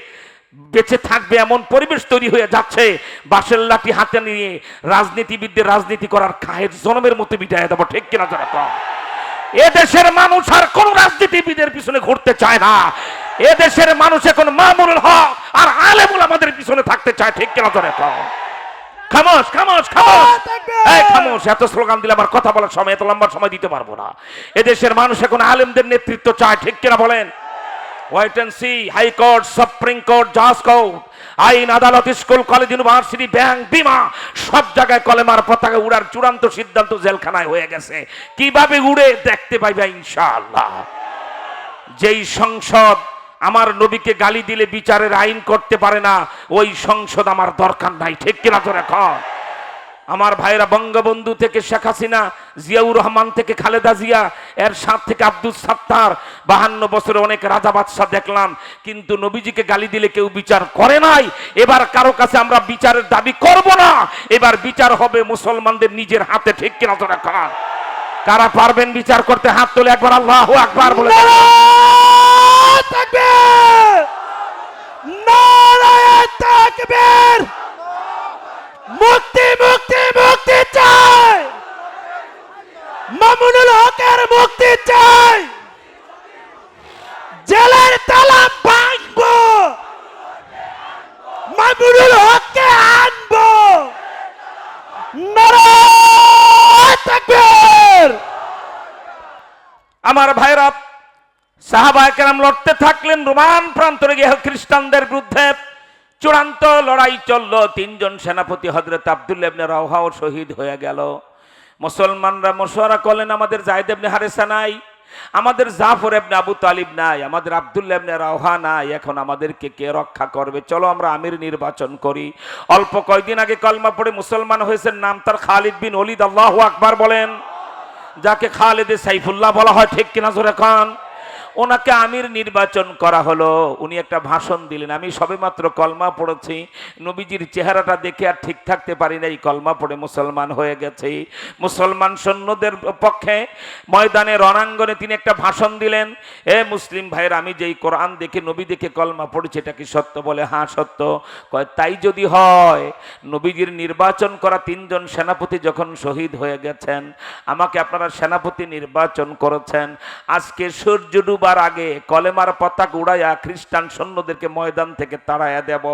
বেঁচে থাকবে এমন পরিবেশ তৈরি হয়ে যাচ্ছে, বাঁশের লাঠি হাতে নিয়ে রাজনীতিবিদদের রাজনীতি করার খায়ের জনমের মতো বিদায় দেবো, ঠিক কিনা যারা কম। এদেশের মানুষ আর কোন রাজনীতিবিদের পিছনে ঘুরতে চায় না। এদেশের মানুষ এখন মামুনুল হক আর আলেমুল আমাদের পিছনে থাকতে চায়, ঠিক কিনা জোরে কও। খামোশ খামোশ খামোশ, এই খামোশ। এত স্লোগান দিলে আমার কথা বলার সময়, এত লম্বা সময় দিতে পারবো না। এদেশের মানুষ এখন আলেমদের নেতৃত্ব চায়, ঠিক কিনা বলেন। Wait and see. High court, supreme court, জাজ কোর্ট, আইন আদালত, স্কুল, কলেজ, ইউনিভার্সিটি, ব্যাংক, বিমা, সব জায়গায় কলেমার পতাকা উড়ার চূড়ান্ত সিদ্ধান্ত জেলখানায় হয়ে গেছে। কিভাবে উড়ে দেখতে পাইবা ইনশাআল্লাহ। যেই সংসদ আমার নবীকে গালি দিলে বিচারের আইন করতে পারে না, ওই সংসদ আমার দরকার নাই, ঠিক কিনা জোরে কও। আমার ভাইরা বঙ্গবন্ধু থেকে শেখ হাসিনা, জিয়াউর রহমান থেকে খালেদা জিয়া, এরশাদ থেকে আব্দুল সাত্তার, 52 বছরে অনেক রাজা বাদশাহ দেখলাম, কিন্তু নবীজিকে গালি দিলে কেউ বিচার করে নাই। এবার কারো কাছে আমরা বিচারের দাবি করব না, এবার বিচার হবে মুসলমানদের নিজের হাতে, ঠিক কিনা তোরা কার। কারা পারবেন বিচার করতে হাত তুলে একবার আল্লাহু আকবার বলে। নারায়ে তাকবীর, নারায়ে তাকবীর। মুক্তি মুক্তি মুক্তি চাই, মামুনুল হকের মুক্তি চাই, জেলের তালা ভাঙবো, মামুনুল হককে আনবো। নারায়ে তাকবীর। আমার ভাইরা, সাহাবায়ে কেরাম লড়তে থাকলেন রোমান প্রান্তরে গিয়ে খ্রিস্টানদের বিরুদ্ধে। চূড়ান্ত লড়াই চলল। 3 জন সেনাপতি হযরত আব্দুল্লাহ ইবনে রাওহাও শহীদ হয়ে গেল। মুসলমানরা মশওয়ারা করলেন, আমাদের যায়েদ ইবনে হারেসা নাই, আমাদের জাফর ইবনে আবু তালিব নাই, আমাদের আব্দুল্লাহ ইবনে রাওহা নাই, এখন আমাদেরকে কে রক্ষা করবে? চলো আমরা আমির নির্বাচন করি। অল্প কয়েকদিন আগে কলমা পড়ে মুসলমান হয়েছেন, নাম তার খালিদ বিন ওলীদ, আল্লাহু আকবার বলেন, যাকে খালিদে সাইফুল্লাহ বলা হয়, ঠিক কিনা জোরে খান। ওনাকে আমির নির্বাচন করা হলো। উনি একটা ভাষণ দিলেন। আমি সবেমাত্র কলমা পড়েছি, নবীজির চেহারাটা দেখে আর ঠিক থাকতে পারি নাই, কলমা পড়ে মুসলমান হয়ে গেছে। মুসলমান সৈন্যদের পক্ষে ময়দানে রণাঙ্গনে তিনি একটা ভাষণ দিলেন। এ মুসলিম ভাইয়ের, আমি যেই কোরআন দেখে নবী দেখে কলমা পড়েছি, এটা কি সত্য? বলে হ্যাঁ সত্য। কয় তাই যদি হয়, নবীজির নির্বাচন করা 3 জন সেনাপতি যখন শহীদ হয়ে গেছেন, আমাকে আপনারা সেনাপতি নির্বাচন করেছেন, আজকে সূর্য ডুবার আগে কলেমার পতাকা উড়াইয়া খ্রিস্টান সৈন্যদেরকে ময়দান থেকে তাড়াইয়া দেব।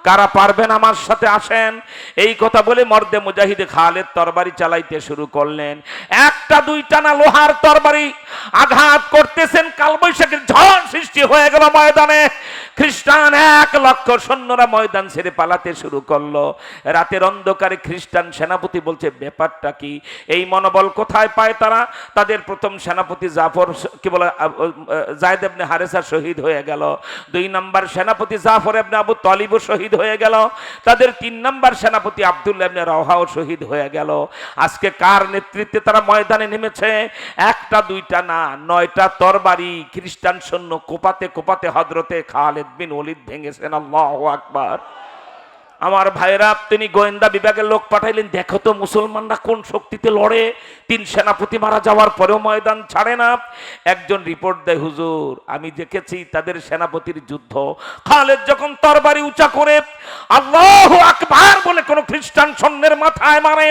কারা পারবেন আমার সাথে আসেন? এই কথা বলে মর্দে মুজাহিদ খালেদ তরবারি চালাইতে শুরু করলেন। একটা দুইটা না, লোহার তরবারি আঘাত করতেছেন, কালবৈশাখীর ঝড় সৃষ্টি হয়ে গেল ময়দানে। খ্রিস্টান 1 লক্ষ সৈন্যরা ময়দান ছেড়ে পালাতে শুরু করলো। রাতের অন্ধকারে খ্রিস্টান সেনাপতি বলছে, ব্যাপারটা কি? এই মনোবল কোথায় পায় তারা? তাদের প্রথম সেনাপতি জাফর কি বলে যায়েদ ইবনে হারেসা শহীদ হয়ে গেল। 2 নম্বর সেনাপতি জাফর ইবনে আবু তালিবও শহীদ হয়ে গেল। তাদের 3 নম্বর সেনাপতি আব্দুল্লাহ ইবনে রাওহাও শহীদ হয়ে গেল। আজকে কার নেতৃত্বে তারা ময়দানে নেমেছে? একটা দুইটা না, 9টা তরবারি খ্রিস্টান সৈন্য কোপাতে কোপাতে হযরতে খালিদ বিন ওলীদ ভেঙেছেন। আল্লাহু আকবার। আমার ভাইরা, তিনি গোয়েন্দা বিভাগের লোক পাঠাইলেন, দেখো তো মুসলমানরা কোন শক্তিতে লড়ে, 3 সেনাপতি মারা যাওয়ার পরেও ময়দান ছাড়ে না। একজন রিপোর্ট দেয়, হুজুর আমি দেখেছি তাদের সেনাপতির যুদ্ধ, খালেদ যখন তরবারি উঁচা করে আল্লাহু আকবার বলে কোন খ্রিস্টান সৈন্যের মাথায় মারে,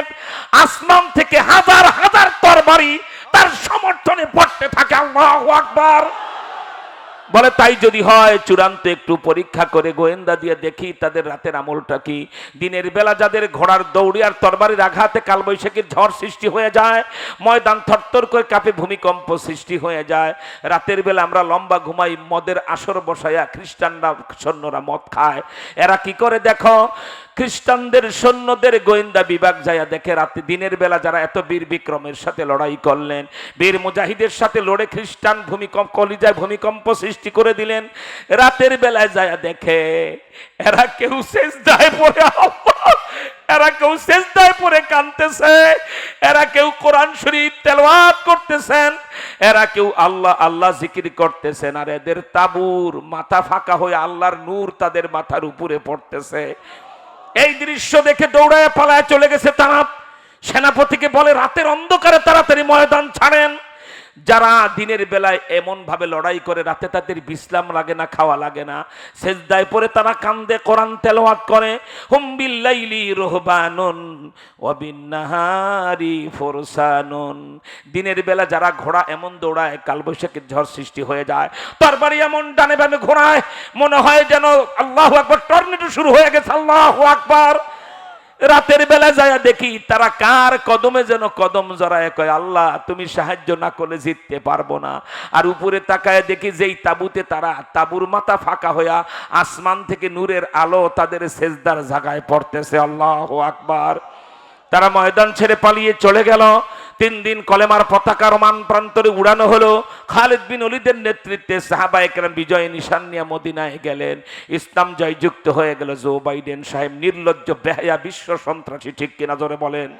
আসমান থেকে হাজার হাজার তরবারি তার সমর্থনে পড়তে থাকে। আল্লাহু আকবার বলে, তাই যদি হয় চূড়ান্ত একটু পরীক্ষা করে গোয়েন্দা দিয়ে দেখি তাদের রাতের আমলটা কি। দিনের বেলা যাদের ঘোড়ার দৌড়ি আর তরবারির আঘাতে কালবৈশাখীর ঝড় সৃষ্টি হয়ে যায়, ময়দান থরথর করে কাঁপে, ভূমিকম্প সৃষ্টি হয়ে যায়, রাতের বেলা আমরা লম্বা ঘুমাই, মদের আসর বসায়া খ্রিস্টানরা সৈন্যরা মদ খায়। এরা কি করে দেখো, খ্রিস্টানদের সৈন্যদের গোয়েন্দা বিভাগ যায় দেখে রাতে দিনের বেলা যারা এত বীর বিক্রমের সাথে লড়াই করলেন, বীর মুজাহিদের সাথে লড়ে খ্রিস্টান কলিজায় ভূমিকম্প সৃষ্টি করে দিলেন, রাতের বেলায় যায় দেখে এরা কেউ সেজদায় পড়ে এরা কেউ সেজদায় পড়ে কাঁদতেছে, এরা কেউ কোরআন শরীফ তেলাওয়াত করতেছেন, এরা কেউ আল্লাহ আল্লাহ জিকির করতেছেন, আর এদের তাবুর মাথা ফাঁকা হয়ে আল্লাহর নূর তাদের মাথার উপরে পড়তেছে। এই দৃশ্য দেখে দৌড়ায় পালায় চলে গেছে তারা। সেনাপতিকে বলে, রাতের অন্ধকারে তাড়াতাড়ি ময়দান ছাড়েন। যারা দিনের বেলায় এমন ভাবে লড়াই করে রাতে তাদের বিশ্রাম লাগে না, খাওয়া লাগে না, সেজদায় পড়ে তারা কান্দে, কোরআন তেলাওয়াত করে, হুম বিল্লাইলি রুহবানুন ওয়া বিন্নাহারি ফুরসানুন। দিনের বেলা যারা ঘোড়া এমন দৌড়ায় কালবৈশাখীর ঝড় সৃষ্টি হয়ে যায়, তরবারি এমন ডানে বামে ঘোড়ায়, মনে হয় যেন আল্লাহু আকবার টর্নেডো শুরু হয়ে গেছে। আল্লাহু আকবার। রাতের বেলা যায় দেখি তারা কার কদমে যেন কদম জড়ায়, কয় আল্লাহ তুমি সাহায্য না করলে জিততে পারবো না। আর উপরে তাকায় দেখি যেই তাবুতে তারা, তাবুর মাথা ফাঁকা হইয়া আসমান থেকে নূরের আলো তাদের সেজদার জায়গায় পড়তেছে। আল্লাহু আকবার। তারা ময়দান ছেড়ে পালিয়ে চলে গেল। 3 দিন কলেমার পতাকা রোমান প্রান্তরে উড়ানো হলো। খালিদ বিন ওলীদের নেতৃত্বে সাহাবায়ে কেরাম বিজয় নিশান নিয়ে মদিনায় গেলেন। ইসলাম জয়যুক্ত হয়ে গেল। জো বাইডেন সাহেব নির্লজ্জ বেহায়া বিশ্ব সন্ত্রাসী, ঠিক কিনা জোরে বলেন?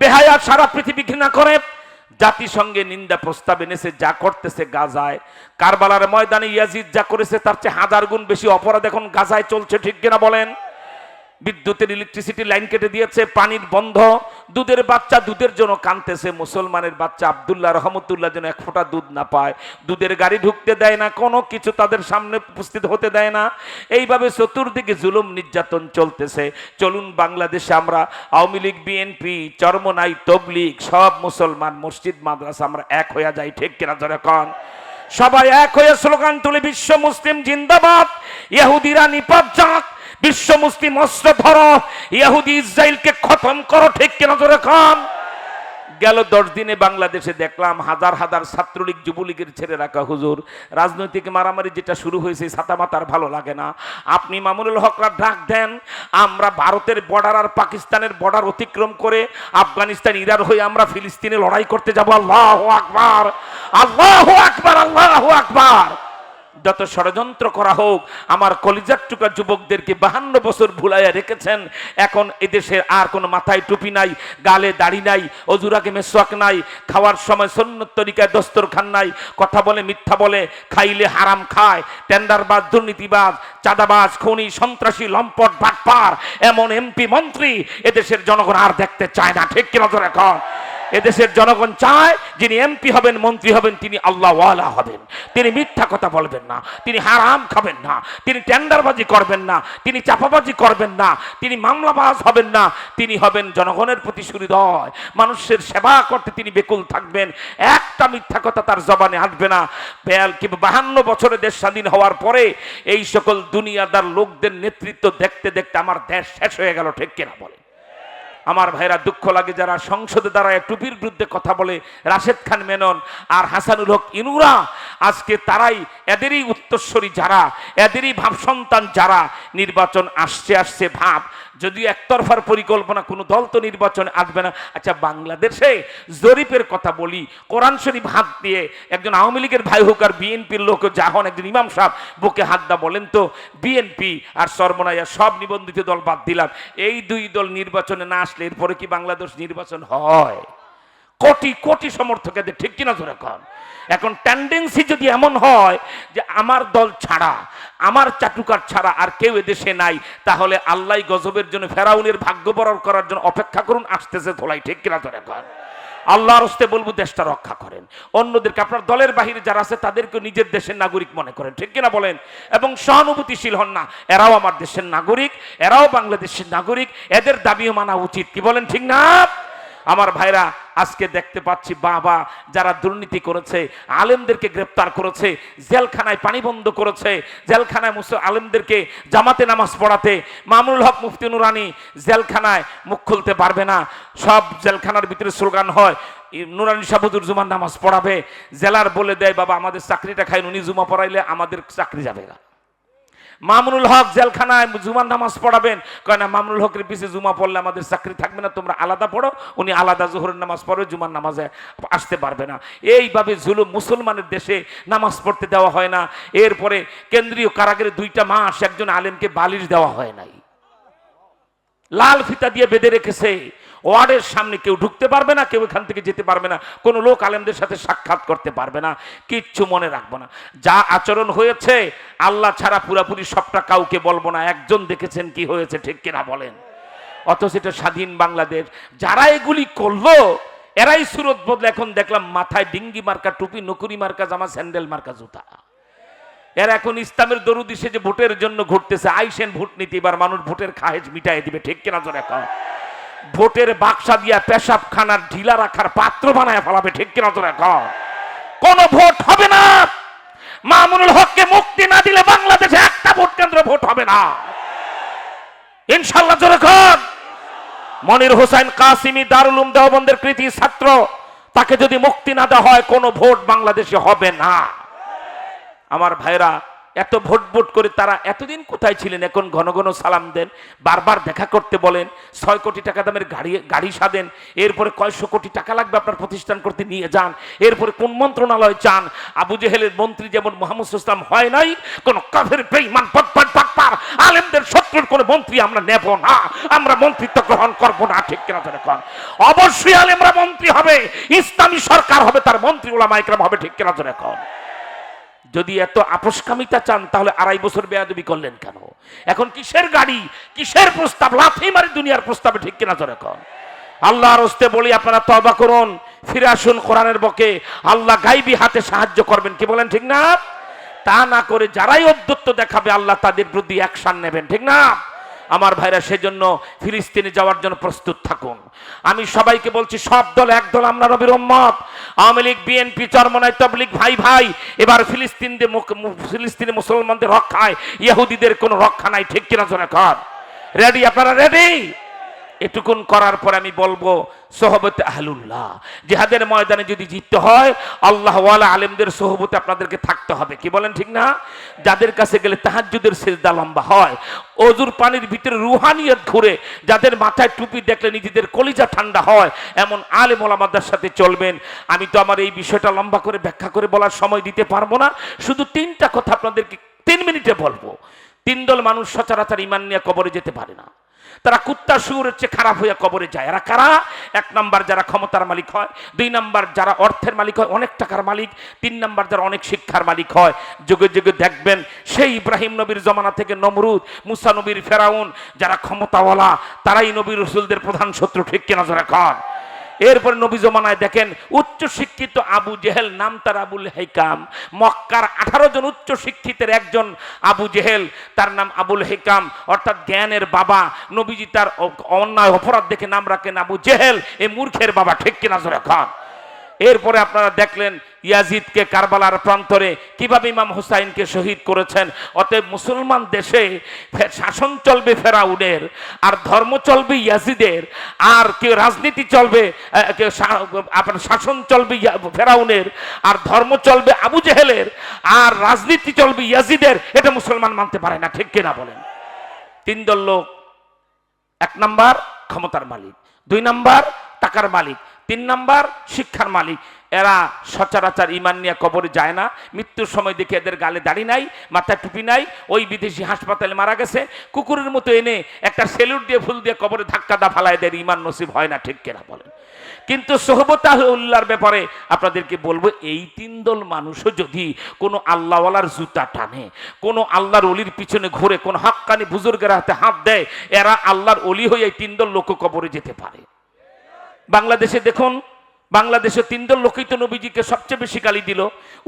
বেহায়া সারা পৃথিবী ঘৃণা করে, জাতিসংঘে নিন্দা প্রস্তাব এনেছে, যা করতেছে গাজায়, কারবালার ময়দানে ইয়াজিদ যা করেছে তার চেয়ে 1000 গুণ বেশি অপরাধ এখন গাজায় চলছে, ঠিক কিনা বলেন? বিদ্যুতের ইলেকট্রিসিটি লাইন কেটে দিয়েছে, পানির বন্ধ, দুধের বাচ্চা দুধের জন্য কাঁদতেছে, মুসলমানের বাচ্চা আব্দুল্লাহ রহমতুল্লাহ যেন 1 ফোঁটা দুধ না পায়, দুধের গাড়ি ঢুকতে দেয় না, কোনো কিছু তাদের সামনে উপস্থিত হতে দেয় না। এইভাবে চতুর্দিকে জুলুম নির্যাতন চলতেছে। চলুন বাংলাদেশে আমরা আওয়ামী লীগ, বিএনপি, চরমনাই, তবলিগ, সব মুসলমান মসজিদ মাদ্রাসা আমরা এক হয়ে যাই, ঠিক কিনা জোরে কোন? সবাই এক হয়ে স্লোগান তুলে, বিশ্ব মুসলিম জিন্দাবাদ, ইহুদিরা নিপাত যাক, বিশ্ব মুসলিম অস্ত্র ধরো, ইহুদি ইসরায়েলকে খতম করো, ঠিক কিনা জোরে কোন? গেল 10 দিনে বাংলাদেশে দেখলাম হাজার হাজার ছাত্রলীগ যুবলীগের ছেড়ে রাখা হুজুর। রাজনৈতিক মারামারি যেটা শুরু হয়েছে ছাতা মাতার ভালো লাগে না। আপনি মামুনুল হকরা ডাক দেন, আমরা ভারতের বর্ডার আর পাকিস্তানের বর্ডার অতিক্রম করে আফগানিস্তান, ইরান হয়ে আমরা ফিলিস্তিনে লড়াই করতে যাব। আল্লাহু আকবার, আল্লাহু আকবার, আল্লাহু আকবার। যত ষড়যন্ত্র করা হোক, আমার কলিজার টুকরা যুবকদেরকে 52 বছর ভুলাইয়া রেখেছেন। এখন এদেশের আর কোনো মাথায় টুপি নাই, গালে দাড়ি নাই, অজুরাকে মেসওয়াক নাই, খাওয়ার সময় সুন্নত তরিকায় দস্তরখান নাই, কথা বলে মিথ্যা বলে, খাইলে হারাম খায়, টেন্ডারবাজ, দুর্নীতিবাজ, চাঁদাবাজ, খুনি, সন্ত্রাসী, লম্পট, বাটপার এমন এমপি মন্ত্রী এদেশের জনগণ আর দেখতে চায় না, ঠিক কিনা জোরে এখন? এদেশের জনগণ চায় যিনি এমপি হবেন, মন্ত্রী হবেন, তিনি আল্লাহওয়ালা হবেন, তিনি মিথ্যা কথা বলবেন না, তিনি হারাম খাবেন না, তিনি টেন্ডারবাজি করবেন না, তিনি চাপাবাজি করবেন না, তিনি মামলাবাজ হবেন না, তিনি হবেন জনগণের প্রতি সুহৃদয়, মানুষের সেবা করতে তিনি বেকুল থাকবেন। একটা মিথ্যা কথা তার জবানে আসবে না। 52 বছরে দেশ স্বাধীন হওয়ার পরে এই সকল দুনিয়াদার লোকদের নেতৃত্ব দেখতে দেখতে আমার দেশ শেষ হয়ে গেল, ঠিক কিনা বলে? আমার ভাইরা, দুঃখ লাগে যারা সংসদে দাঁড়ায় টুপির বিরুদ্ধে কথা বলে, রাশেদ খান মেনন আর হাসানুল হক ইনুরা, আজকে তারাই এদেরই উত্তরসূরি, যারা এদেরই ভাব সন্তান, যারা নির্বাচন আসছে ভাব, যদি একতরফার পরিকল্পনা, কোনো দল তো নির্বাচনে আসবে না। আচ্ছা, বাংলাদেশে জরিপের কথা বলি, কোরআন শরীফ হাত দিয়ে একজন আওয়ামী লীগের ভাই হোক আর বিএনপির লোক যা হন, একজন ইমাম সাহেব বুকে হাত দা বলেন তো, বিএনপি আর চরমনাইয়া সব নিবন্ধিত দল বাদ দিলাম, এই 2 দল নির্বাচনে না আসলে এরপরে কি বাংলাদেশ নির্বাচন হয়? কোটি কোটি সমর্থক এদের, ঠিক কিনা জোরে কন। এখন টেন্ডেন্সি যদি এমন হয় যে আমার দল ছাড়া, আমার চাটুকার ছাড়া আর কেউ এদেশে নাই, তাহলে আল্লাহ গজবের জন্য ফেরাউনের ভাগ্য বরণ করার জন্য অপেক্ষা করুন, আসতেছে ধোলাই, ঠিক কিনা জোরে কন। আল্লাহর হস্তে বলবো দেশটা রক্ষা করেন। অন্যদেরকে, আপনার দলের বাহিরে যারা আছে তাদেরকে নিজের দেশের নাগরিক মনে করেন, ঠিক কিনা বলেন, এবং সহানুভূতিশীল হন না। এরাও আমার দেশের নাগরিক, এরাও বাংলাদেশের নাগরিক, এদের দাবিও মানা উচিত, কি বলেন ঠিক না? আমার ভাইরা, আজকে দেখতে পাচ্ছি বাবা যারা দুর্নীতি করেছে, আলেমদেরকে গ্রেপ্তার করেছে, জেলখানায় পানি বন্ধ করেছে, জেলখানায় আলেমদেরকে জামাতে নামাজ পড়াতে, মামুনুল হক মুফতি নুরানি জেলখানায় মুখ খুলতে পারবে না, সব জেলখানার ভিতরে স্লোগান হয় নুরানি সাহেব হুজুর জুমার নামাজ পড়াবে। জেলার বলে দেয় বাবা আমাদের চাকরিটা খাই, উনি জুমা পড়াইলে আমাদের চাকরি যাবে না। মামুনুল হক জেলখানায় জুমার নামাজ পড়াবেন, কয় না মামুনুল হকের পিছিয়ে জুমা পড়লে আমাদের চাকরি থাকবে না, তোমরা আলাদা পড়ো। উনি আলাদা জোহরের নামাজ পড়ে, জুমার নামাজে আসতে পারবে না। এইভাবে জুলুম, মুসলমানের দেশে নামাজ পড়তে দেওয়া হয় না। এরপরে কেন্দ্রীয় কারাগারে 2টা মাস একজন আলেমকে বালিশ দেওয়া হয় নাই, লাল ফিতা দিয়ে বেঁধে রেখেছে। ওয়ার্ডের সামনে কেউ ঢুকতে পারবে না, কেউ এখান থেকে যেতে পারবে না, কোনো লোক আলেমদের সাথে সাক্ষাৎ করতে পারবে না, কিচ্ছু মনে রাখবো না। যা আচরণ হয়েছে আল্লাহ ছাড়া পুরাপুরি সবটা কাউকে বলবো না। একজন দেখেছেন কি হয়েছে, ঠিক কিনা বলেন? অথচ এটা স্বাধীন বাংলাদেশ। যারা এগুলি করলো এরাই সুরত বদলে। এখন দেখলাম মাথায় ডিঙ্গি মার্কা টুপি, নকুরি মার্কা জামা, স্যান্ডেল মার্কা জুতা। এরা এখন ইসলামের দরুদ এসে যে ভোটের জন্য ঘুরতেছে, আইসেন ভোট নিতে, এবার মানুষ ভোটের খাহেজ মিটাই দিবে, ঠিক কিনা জোরে কন। ভোটের বাক্সা দিয়া পেশাব খানার ঢিলা রাখার পাত্র বানায় ফেলাবে, ঠিক কিনা জোরে কন। কোন ভোট হবে না। মামুনুল হককে মুক্তি না দিলে বাংলাদেশে একটা ভোট কেন্দ্র ভোট হবে না, ইনশাআল্লাহ জোরে কন। মনির হোসেন কাসিমি দারুল উলুম দেওবন্দের কৃতি ছাত্র, তাকে যদি মুক্তি না দেওয়া হয় কোনো ভোট বাংলাদেশে হবে না। আমার ভাইরা, এত ভোট ভোট করে তারা এতদিন কোথায় ছিলেন? এখন ঘন ঘন সালাম দেন, বারবার দেখা করতে বলেন, 6 কোটি টাকা দামের গাড়ি সাদেন, এরপরে কয়শো কোটি টাকা লাগবে আপনার প্রতিষ্ঠান করতে নিয়ে যান, এরপরে কোন মন্ত্রণালয় চান। আবু জেহেলের মন্ত্রী যেমন মোহাম্মদ ইসলাম হয় নাই, কোন কাফের বেঈমান পাটপার আলেমদের শত্রুর কোন মন্ত্রী আমরা নেব না, আমরা মন্ত্রিত্ব গ্রহণ করব না, ঠিক কিনা দেখুন। অবশ্যই আলেমরা মন্ত্রী হবে, ইসলামী সরকার হবে, তার মন্ত্রী উলামা ইকরাম হবে, ঠিক কিনা দেখুন। যদি এত আপোষকামিতা চান তাহলে 2.5 বছর বেয়াদবি করলেন কেন? এখন কিসের গাড়ি, কিসের প্রস্তাব? লাথি মারি দুনিয়ার প্রস্তাবে, ঠিক কিনা জোরে কন। আল্লাহর হস্তে বলি আপনারা তওবা করুন, ফিরে আসুন কোরআনের বকে। আল্লাহ গায়বী হাতে সাহায্য করবেন, কি বলেন ঠিক না? তা না করে যারাই অদ্যত্ত দেখাবে আল্লাহ তাদের বিরুদ্ধে অ্যাকশন নেবেন, ঠিক না? আমার ভাইরা, সেজন্য ফিলিস্তিনে যাওয়ার জন্য প্রস্তুত থাকুন। আমি সবাইকে বলছি, সব দল এক দল, আমরা নবীর উম্মত। আওয়ামী লীগ, বিএনপি, চরমনাই, তাবলীগ ভাই ভাই। এবার ফিলিস্তিনে মুসলমানদের রক্ষায় ইহুদিদের কোনো রক্ষা নাই, ঠিক কিনা জোরে কর। রেডি? আপনারা রেডি? এটুকুন করার পর আমি বলবো সোহবতে আহলুল্লাহ, জিহাদের ময়দানে যদি জিততে হয় আল্লাহ ওয়ালা আলেমদের সোহবতে আপনাদেরকে থাকতে হবে, কি বলেন ঠিক না? যাদের কাছে গেলে তাহাজ্জুদের সিজদা লম্বা হয়, অজুর পানির ভিতরে রুহানিয়ত ঘুরে, যাদের মাথায় টুপি দেখলে নিজেদের কলিজা ঠান্ডা হয়, এমন আলেম ওলামাদের সাথে চলবেন। আমি তো আমার এই বিষয়টা লম্বা করে ব্যাখ্যা করে বলার সময় দিতে পারবো না, শুধু 3টা কথা আপনাদেরকে 3 মিনিটে বলবো। 3 দল মানুষ সচরাচর ঈমান নিয়ে কবরে যেতে পারে না, তারা কুত্তা শুয়োরের চেয়ে খারাপ হইয়া কবরে যায়। এরা কারা? 1 নাম্বার যারা ক্ষমতার মালিক হয়, 2 নাম্বার যারা অর্থের মালিক হয়, অনেক টাকার মালিক, 3 নাম্বার যারা অনেক শিক্ষার মালিক হয়। যুগে যুগে দেখবেন সেই ইব্রাহিম নবীর জমানা থেকে নমরুদ, মুসা নবীর, ফেরাউন, যারা ক্ষমতাওয়ালা তারাই নবী রাসূলদের প্রধান শত্রু, ঠিক কিনা জোরে কর। এরপরে নবী জমানায় দেখেন উচ্চ শিক্ষিত আবু জেহেল, নাম তার আবুল হেকাম। মক্কার 18 জন উচ্চ শিক্ষিতের একজন আবু জেহেল, তার নাম আবুল হেকাম, অর্থাৎ জ্ঞানের বাবা। নবীজি তার অন্যায় অপরাধ দেখে নাম রাখেন আবু জেহেল, এই মূর্খের বাবা, ঠিক কিনা জোরে কর। এরপরে আপনারা দেখলেন ইয়াজিদকে কারবালার প্রান্তরে কিভাবে ইমাম হুসাইনকে শহীদ করেছেন। অতএব মুসলমান দেশে শাসন চলবে ফেরাউনের, আর ধর্ম চলবে ইয়াজিদের, আর কেউ রাজনীতি চলবে, আপনার শাসন চলবে ফেরাউনের, আর ধর্ম চলবে আবু জেহেলের, আর রাজনীতি চলবে ইয়াজিদের। এটা মুসলমান মানতে পারে না, ঠিক কিনা বলেন? 3 দল লোক, 1 নাম্বার ক্ষমতার মালিক, 2 নাম্বার টাকার মালিক, 3 নাম্বার শিক্ষার মালিক। এরা সচরাচর ঈমান নিয়ে কবরে যায় না। মৃত্যুর সময় দেখে এদের গালে দাড়ি নাই, মাথায় টুপি নাই, ওই বিদেশি হাসপাতালে মারা গেছে, কুকুরের মতো এনে একটা সেলুট দিয়ে ফুল দিয়ে কবরে ধাক্কা দা ফালায় দেয়, ঈমান নসিব হয় না, ঠিক কিনা বলেন? কিন্তু সোহবত আহলুল্লাহর ব্যাপারে আপনাদেরকে বলবো, এই তিন দল মানুষও যদি কোনো আল্লাহওয়ালার জুতা টানে, কোনো আল্লাহর অলির পিছনে ঘুরে, কোন হাক্কানি বুজুর্গের হাতে হাত দেয়, এরা আল্লাহর অলি হয়ে এই তিন দল লোক কবরে যেতে পারে। বাংলাদেশে দেখুন, বাংলাদেশে তিন দল লোকই তো নবীজিকে সবচেয়ে বেশি গালি দিল।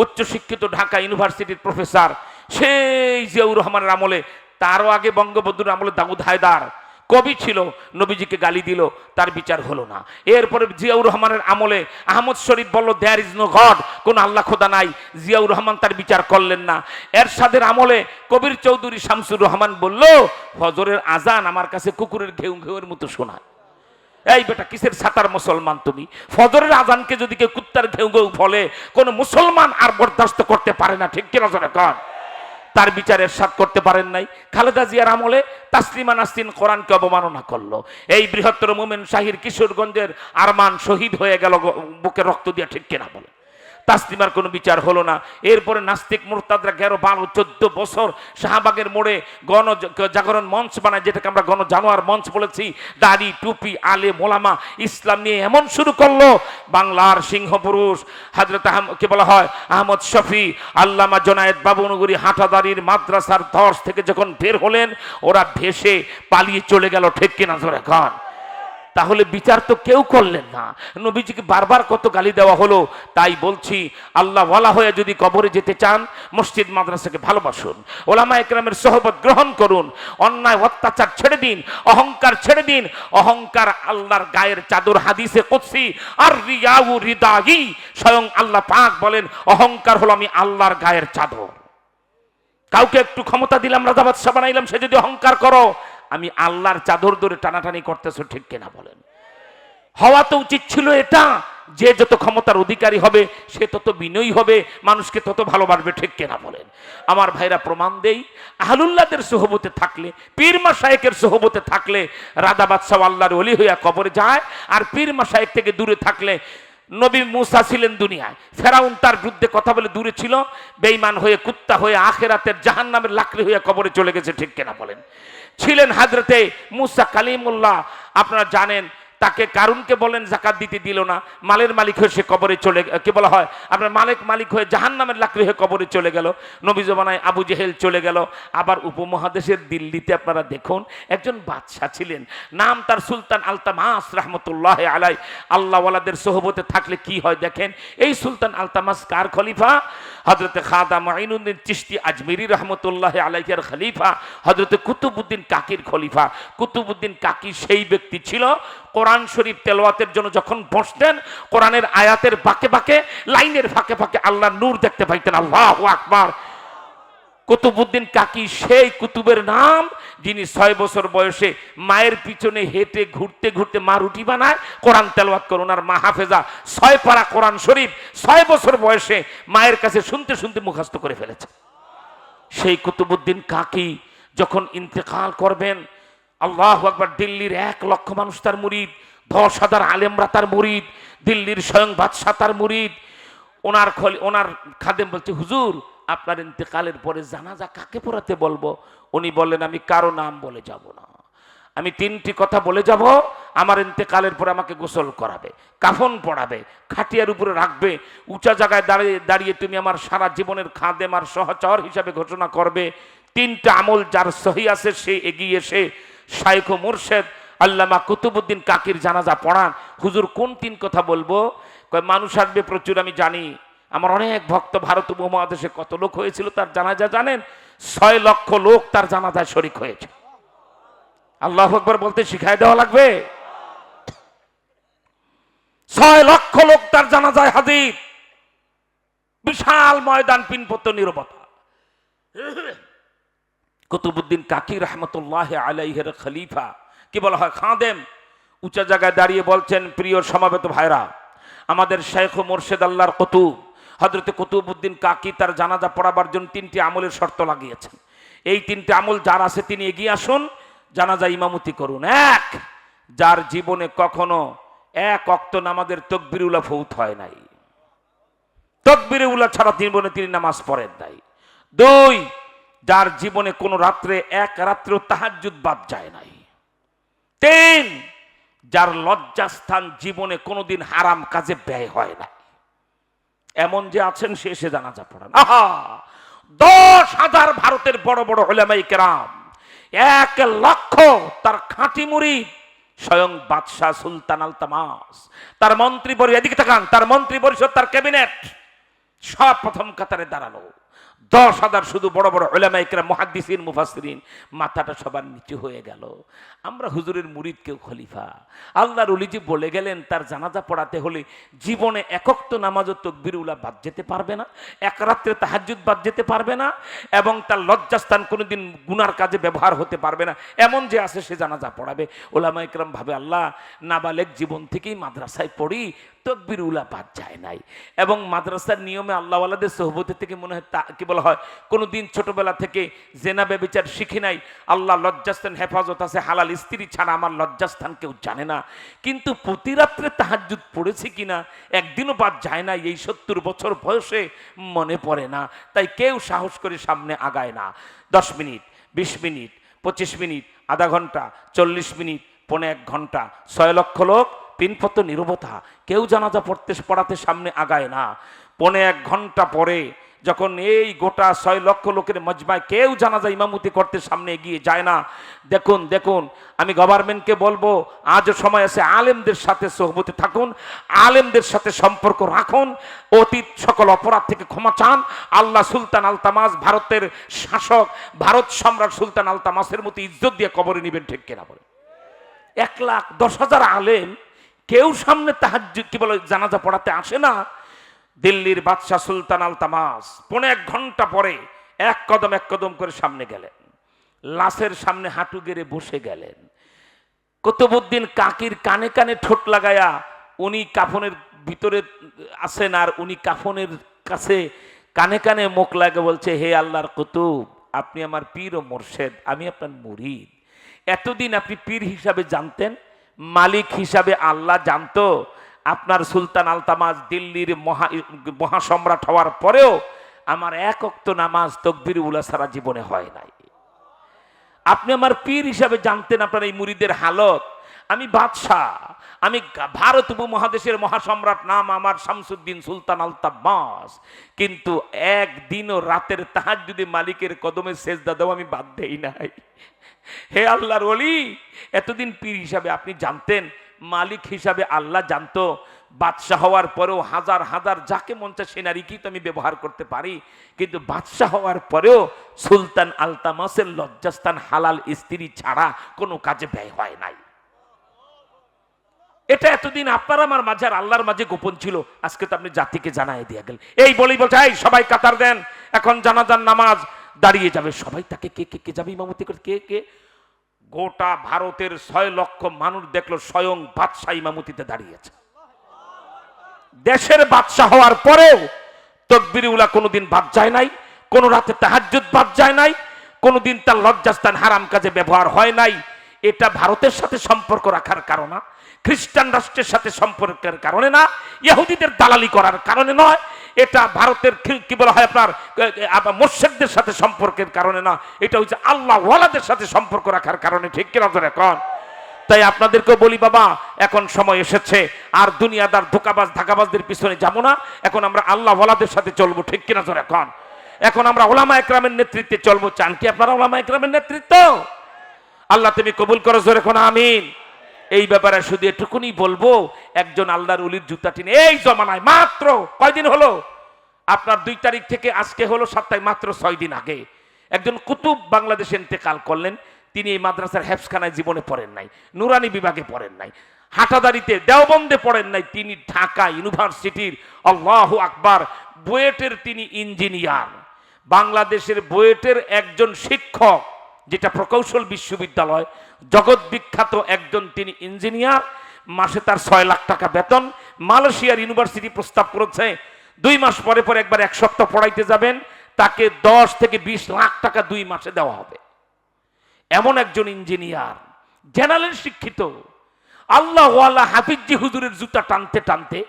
উচ্চশিক্ষিত ঢাকা ইউনিভার্সিটির প্রফেসর সেই জিয়াউর রহমানের আমলে, তারও আগে বঙ্গবন্ধুর আমলে দাউদ হায়দার কবি ছিল, নবীজিকে গালি দিল, তার বিচার হলো না। এরপরে জিয়াউর রহমানের আমলে আহমদ শরীফ বলল দেয়ার ইজ নো গড, কোন আল্লাহ খোদা নাই, জিয়াউর রহমান তার বিচার করলেন না। এরশাদের আমলে কবির চৌধুরী শামসুর রহমান বলল ফজরের আজান আমার কাছে কুকুরের ঘেউ ঘেউয়ের মতো শোনায়। এই বেটা কিসের সাতার মুসলমান তুমি? ফজরের আজানকে যদি কেউ কুত্তার ঘেউ ঘেউ ফলে, কোন মুসলমান আর বরদাস্ত করতে পারে না, ঠিক কিনা জোরে কন? তার বিচার এরশাদ করতে পারেন নাই। খালেদা জিয়ার আমলে তাসলিমা নাসরিন কোরআনকে অবমাননা করলো। এই বৃহত্তর মোমেন শাহির কিশোরগঞ্জের আরমান শহীদ হয়ে গেল বুকে রক্ত দিয়া, ঠিক কিনা বলে? তাসলিমার কোনো বিচার হলো না। এরপরে নাস্তিক মুরতাদরা 11-12-14 বছর শাহবাগের মোড়ে জাগরণ মঞ্চ বানায়, যেটাকে আমরা জানোয়ার মঞ্চ বলেছি। দাড়ি টুপি আলে মোলামা ইসলাম নিয়ে এমন শুরু করলো, বাংলার সিংহ পুরুষ হযরত কে বলা হয় আহমদ শফি, আল্লামা জোনায়েদ বাবুনগরী হাটাদারির মাদ্রাসার ধস থেকে যখন বের হলেন, ওরা ভেসে পালিয়ে চলে গেল, ঠিক কিনা জোরে কন? তাহলে বিচার তো কেউ করলেন না। নবীজিকে বারবার কত গালি দেওয়া হলো। তাই বলছি, আল্লাহ ওয়ালা হয়ে যদি কবরে যেতে চান, মসজিদ মাদ্রাসাকে ভালোবাসুন, ওলামা একরামের সোহবত গ্রহণ করুন, অন্যায় অত্যাচার ছেড়ে দিন, অহংকার ছেড়ে দিন। অহংকার আল্লাহর গায়ের চাদর, হাদিসে কুদসি আর রিয়াউ রিদাহি, স্বয়ং আল্লাহ পাক বলেন অহংকার হলো আমি আল্লাহর গায়ের চাদর। কাউকে একটু ক্ষমতা দিলাম, রাজা বাদশা বানাইলাম, সে যদি অহংকার করো, আমি আল্লাহর চাদর ধরে টানাটানি করতেছো, ঠিক কিনা বলেন? হওয়া তো উচিত ছিল এটা, যে যত ক্ষমতার অধিকারী হবে সে তত বিনয়ী হবে, মানুষকে তত ভালোবাসবে, ঠিক কিনা বলেন? আমার ভাইরা প্রমাণ দেই, আহলুল্লাহদের সোহবতে থাকলে, পীর মাশায়েখের সোহবতে থাকলে রাজা বাদশা আল্লাহর ওলি হইয়া কবরে যায়। আর পীর মাশায়েখ থেকে দূরে থাকলে, নবী মুসা ছিলেন দুনিয়ায়, ফেরাউন তার বিরুদ্ধে কথা বলে দূরে ছিল, বেঈমান হয়ে কুত্তা হয়ে আখিরাতের জাহান্নামের লাকড়ি হয়ে কবরে চলে গেছে, ঠিক কিনা বলেন? ছিলেন হযরতে মুসা কালিমুল্লাহ, আপনারা জানেন, তাকে কারুনকে বলেন যাকাত দিতে দিল না, মালের মালিক হয়ে সে কবরে চলে, কি বলা হয় আপনার মালিক হয়ে জাহান্নামের লাকড়ি হয়ে কবরে চলে গেল। নবী জমানায় আবু জেহেল চলে গেল। আবার উপমহাদেশের দিল্লিতে আপনারা দেখুন, একজন বাদশা ছিলেন, নাম তার সুলতান আলতামাস রহমতুল্লাহ আলাই। আল্লাহওয়ালাদের সোহবতে থাকলে কি হয় দেখেন। এই সুলতান আলতামাস কার খলিফা? হযরতে খাজা মুঈনুদ্দিন চিশতি আজমিরি রহমতুল্লাহ আলাইহির খলিফা, হযরতে কুতুবউদ্দিন কাকির খলিফা। কুতুবউদ্দিন কাকি সেই ব্যক্তি ছিল, কোরআন শরীফ তেলাওয়াতের জন্য যখন বসতেন, কোরআনের আয়াতের বাঁকে বাঁকে, লাইনের ফাঁকে ফাঁকে আল্লাহর নূর দেখতে পাইতেন। আল্লাহু আকবার। কুতুবউদ্দিন কাকি সেই কুতুবের নাম, যিনি 6 বছর বয়সে মায়ের পিছনে হেঁটে ঘুরতে ঘুরতে মা রুটি বানায়, কোরআন তেলাওয়াত করে। ওনার মা হাফেজা 6 পারা কোরআন শরীফ 6 বছর বয়সে মায়ের কাছে শুনতে শুনতে মুখস্থ করে ফেলেছে। সেই কুতুবউদ্দিন কাকি যখন ইন্তেকাল করবেন, আল্লাহু আকবার, দিল্লির 1 লক্ষ মানুষ তার মুরিদ, 10,000 আলেমরা তার মুরিদ, দিল্লির স্বয়ং বাদশা তার মুরিদ। ওনার খাদেম বলছে, হুজুর আপনার ইন্তেকালের পরে জানাজা কাকে পড়াতে বলবো? উনি বললেন, আমি কারো নাম বলে যাব না, আমি 3টি কথা বলে যাব। আমার ইন্তেকালের পরে আমাকে গোসল করাবে, কাফন পড়াবে, খাটিয়ার উপরে রাখবে, উঁচা জায়গায় দাঁড়িয়ে তুমি আমার সারা জীবনের খাদেম আর সহচর হিসাবে ঘোষণা করবে। 3টা আমল যার সহি আছে সে এগিয়ে এসে শাইখ ও মুর্শেদ আল্লামা কুতুবউদ্দিন কাকির জানাজা পড়ান। হুজুর কোন 3 কথা বলবো? কয় মানুষ আসবে প্রচুর, আমি জানি, আমার অনেক ভক্ত ভারত উপমহাদেশে কত লোক হয়েছিল তার জানাজা জানেন? 6 লক্ষ লোক তার জানাজায় শরীক হয়েছে। আল্লাহু আকবার বলতে শিখাই দেওয়া লাগবে? 6 লক্ষ লোক তার জানাজায় হাজির, বিশাল ময়দান, পিনপত্র, নীরবতা। কুতুবউদ্দিন কাকি রহমতুল্লাহ আলাইহির খলিফা, কি বলা হয় খাদেম, উঁচা জায়গায় দাঁড়িয়ে বলছেন, প্রিয় সমাবেত ভাইরা, আমাদের শাইখ ও মুর্শেদ আল্লাহর কুতুব হযরতে কুতুবউদ্দিন কাকি তার জানাজা পড়াবার জন্য 3টি আমলের শর্ত লাগিয়েছেন। এই 3টি আমল যার আছে তিনি এগিয়ে আসুন, জানাজা ইমামতি করুন। 1, যার জীবনে কখনো 1 ওয়াক্ত নামাজের তাকবীরুল ফৌত হয় নাই, তাকবীরুল ছাড়া জীবনে তিনি নামাজ পড়েন নাই। 2, যার জীবনে কোনো রাত্রে 1 রাত্রেও তাহাজ্জুদ বাদ যায় নাই। 3, যার লজ্জাস্থান জীবনে কোনোদিন হারাম কাজে ব্যয় হয় না, এমন যে আছেন সে এসে জানাজা পড়ান। আহা, 10,000 ভারতের বড় বড় উলামায়ে কেরাম, 1 লক্ষ তার খাঁটি মুরিদ, স্বয়ং বাদশাহ সুলতান আলতামাস, তার মন্ত্রী পরিষদ, এদিকে তাকান, তার মন্ত্রী পরিষদ, তার ক্যাবিনেট সব প্রথম কাতারে দাঁড়ানো। 10,000 শুধু বড় বড় উলামায়ে কেরাম, মুহাদ্দিসিন, মুফাসসিরিন, মাথাটা সবার নিচু হয়ে গেল। আমরা হুজুরের মুরিদ, কেউ খলিফা। আল্লাহর ওলি যে বলে গেলেন তার জানাজা পড়াতে হলে জীবনে একক তো নামাজ ও তাকবীর উলা বাদ যেতে পারবে না, এক রাত্রে তাহাজ্জুদ বাদ যেতে পারবে না, এবং তার লজ্জাস্থান কোনোদিন গুনার কাজে ব্যবহার হতে পারবে না, এমন যে আছে সে জানাজা পড়াবে। উলামায়ে কেরাম ভাবে, আল্লাহ, নাবালেগ জীবন থেকেই মাদ্রাসায় পড়ি, তাকবীর উলা বাদ যায় নাই, এবং মাদ্রাসার নিয়মে আল্লাহওয়ালাদের সোহবতে থেকে মনে হয় কি বলা হয়, কোনোদিন ছোটবেলা থেকে জেনা ব্যভিচার শিখি নাই, আল্লাহ লজ্জাস্থান হেফাজত আছে, হালাল স্ত্রী ছাড়া আমার লজ্জাস্থান কেউ জানে না, কিন্তু প্রতি রাত্রে তাহাজ্জুদ পড়েছি কিনা একদিনও বাদ যায় না, এই 70 বছর বয়সে মনে পড়ে না, তাই কেউ সাহস করে সামনে আগায় না। 10 মিনিট, 20 মিনিট, 25 মিনিট, আধা ঘন্টা, 40 মিনিট, 1.5 ঘন্টা, 6 লক্ষ লোক, পিনপত নীরবতা, কেউ জানাজা পড়াতে সামনে আগায় না। 1.5 ঘন্টা পরে যখন এই গোটা 6 লক্ষ লোকের মজমায় কেউ জানাজা ইমামতি করতে সামনে এগিয়ে যায় না, দেখুন দেখুন, আমি গভর্নমেন্টকে বলবো, আজও সময় আছে, আলেমদের সাথে সোহবতে থাকুন, আলেমদের সাথে সম্পর্ক রাখুন, অতীত সকল অপরাধ থেকে ক্ষমা চান। আল্লাহ সুলতান আলতামাস, ভারতের শাসক, ভারত সম্রাট সুলতান আলতামাসের মতো ইজ্জত দিয়ে কবরে নিবেন, ঠিক কিনা বলে? 1,10,000 আলেম, কেউ সামনে তাহাজ্জুদ কি বলে জানাজা পড়াতে আসে না। দিল্লির বাদশাহ সুলতান আলতামাস 1.5 ঘন্টা পরে এক কদম করে সামনে গেলেন, লাশের সামনে হাঁটু গেড়ে বসে গেলেন। কুতুবউদ্দিন কাকির কানে কানে ঠোঁট লাগায়া, উনি কাফনের ভিতরে আছেন, আর উনি কাফনের কাছে কানে কানে মুখ লাগে বলছে, হে আল্লাহর কুতুব, আপনি আমার পীর ও মুর্শেদ, আমি আপনার মুরিদ। এতদিন আপনি পীর হিসাবে জানতেন, মালিক হিসাবে আল্লাহ জানতো। আপনার সুলতান আলতামাস দিল্লির মহাসম্রাট হওয়ার পরেও আমার 1 ওয়াক্ত নামাজ তাকবীর উলা সারা জীবনে হয় নাই। আপনি আমার পীর হিসাবে জানতেন আপনার এই মুরিদের হালত। আমি বাদশাহ, আমি ভারত উপমহাদেশের মহাসম্রাট, নাম আমার শামসুদ্দিন সুলতান আলতামাস, কিন্তু একদিনও রাতের তাহাজ্জুদে মালিকের কদমে সেজদা দেওয়া আমি বাদ দেই নাই। হে আল্লাহর ওলি, এতদিন পীর হিসাবে আপনি জানতেন, মালিক হিসাবে আল্লাহ জানতো। বাদশাহ হওয়ার পরেও হাজার হাজার যাকে মন চায় সেনারিকেই তো আমি ব্যবহার করতে পারি, কিন্তু বাদশাহ হওয়ার পরেও সুলতান আলতামাসের লজ্জাস্থান হালাল স্ত্রী ছাড়া কোনো কাজে ব্যয় হয় নাই। এটা এতদিন আপনার আমার মাঝে আর আল্লাহর মাঝে গোপন ছিল, আজকে তো আপনি জাতিকে জানাই দিয়ে গেলেন। এই বলেই বলছে, এই সবাই কাতার দেন, এখন জানাজার নামাজ দাঁড়িয়ে যাবে। সবাই তাকে কে কে কে যাবে ইমামতি করে, কে কে? গোটা ভারতের 6 লক্ষ মানুষ দেখলো স্বয়ং বাদশাহ ইমামতিতে দাঁড়িয়েছে। দেশের বাদশাহ হওয়ার পরেও তাকবীর উলা কোনোদিন বাদ যায় নাই, কোন রাতে তাহাজ্জুদ বাদ যায় নাই, কোনোদিন তার লজ্জাস্থান হারাম কাজে ব্যবহার হয় নাই। এটা ভারতের সাথে সম্পর্ক রাখার কারণে, খ্রিস্টান রাষ্ট্রের সাথে সম্পর্কের কারণে না, ইহুদিদের দালালি করার কারণে নয়, এটা ভারতের কি বলা হয় আপনার মুশরিকদের সাথে সম্পর্কের কারণে না, এটা হচ্ছে আল্লাহ ওয়ালাদের সাথে সম্পর্ক রাখার কারণে, ঠিক কিনা ধরে এখন? তাই আপনাদেরকে বলি, বাবা, এখন সময় এসেছে, আর দুনিয়াদার ধোকাবাজ ধাকাবাজদের পিছনে যাব না, এখন আমরা আল্লাহ ওয়ালাদের সাথে চলবো, ঠিক কিনা ধরে এখন? এখন আমরা উলামা একরামের নেতৃত্বে চলবো। চান কি আপনারা উলামা একরামের নেতৃত্ব? আল্লাহ তুমি কবুল করো, জোরে এখন আমিন। এই ব্যাপারে শুধু এটুকুনি বলবো, একজন আল্লাহর ওলির জুতা টিনে এই জমানায় মাত্র কয়দিন হলো, আপনার 2 তারিখ থেকে আজকে হলো 7 তারিখ, মাত্র 6 দিন আগে একজন কুতুব বাংলাদেশে ইন্তেকাল করলেন। তিনি এই মাদ্রাসার হেফজখানায় জীবনে পড়েন নাই, নুরানি বিভাগে পড়েন নাই, হাটাদারিতে দেওবন্দে পড়েন নাই, তিনি ঢাকা ইউনিভার্সিটির আল্লাহু আকবার বুয়েটের তিনি ইঞ্জিনিয়ার, বাংলাদেশের বুয়েটের একজন শিক্ষক, যেটা প্রকৌশল বিশ্ববিদ্যালয়, জগৎ বিখ্যাত একজন তিনি ইঞ্জিনিয়ার। মাসে তার 6 লাখ টাকা বেতন। মালয়েশিয়ার ইউনিভার্সিটি প্রস্তাব করেছে 2 মাস পরে পরে একবার 1 সপ্তাহ পড়াইতে যাবেন, তাকে 10 থেকে 20 লাখ টাকা 2 মাসে দেওয়া হবে। এমন একজন ইঞ্জিনিয়ার, জেনারেল শিক্ষিত, আল্লাহ ওয়ালা হাফিজি হুজুরের জুতা টানতে টানতে,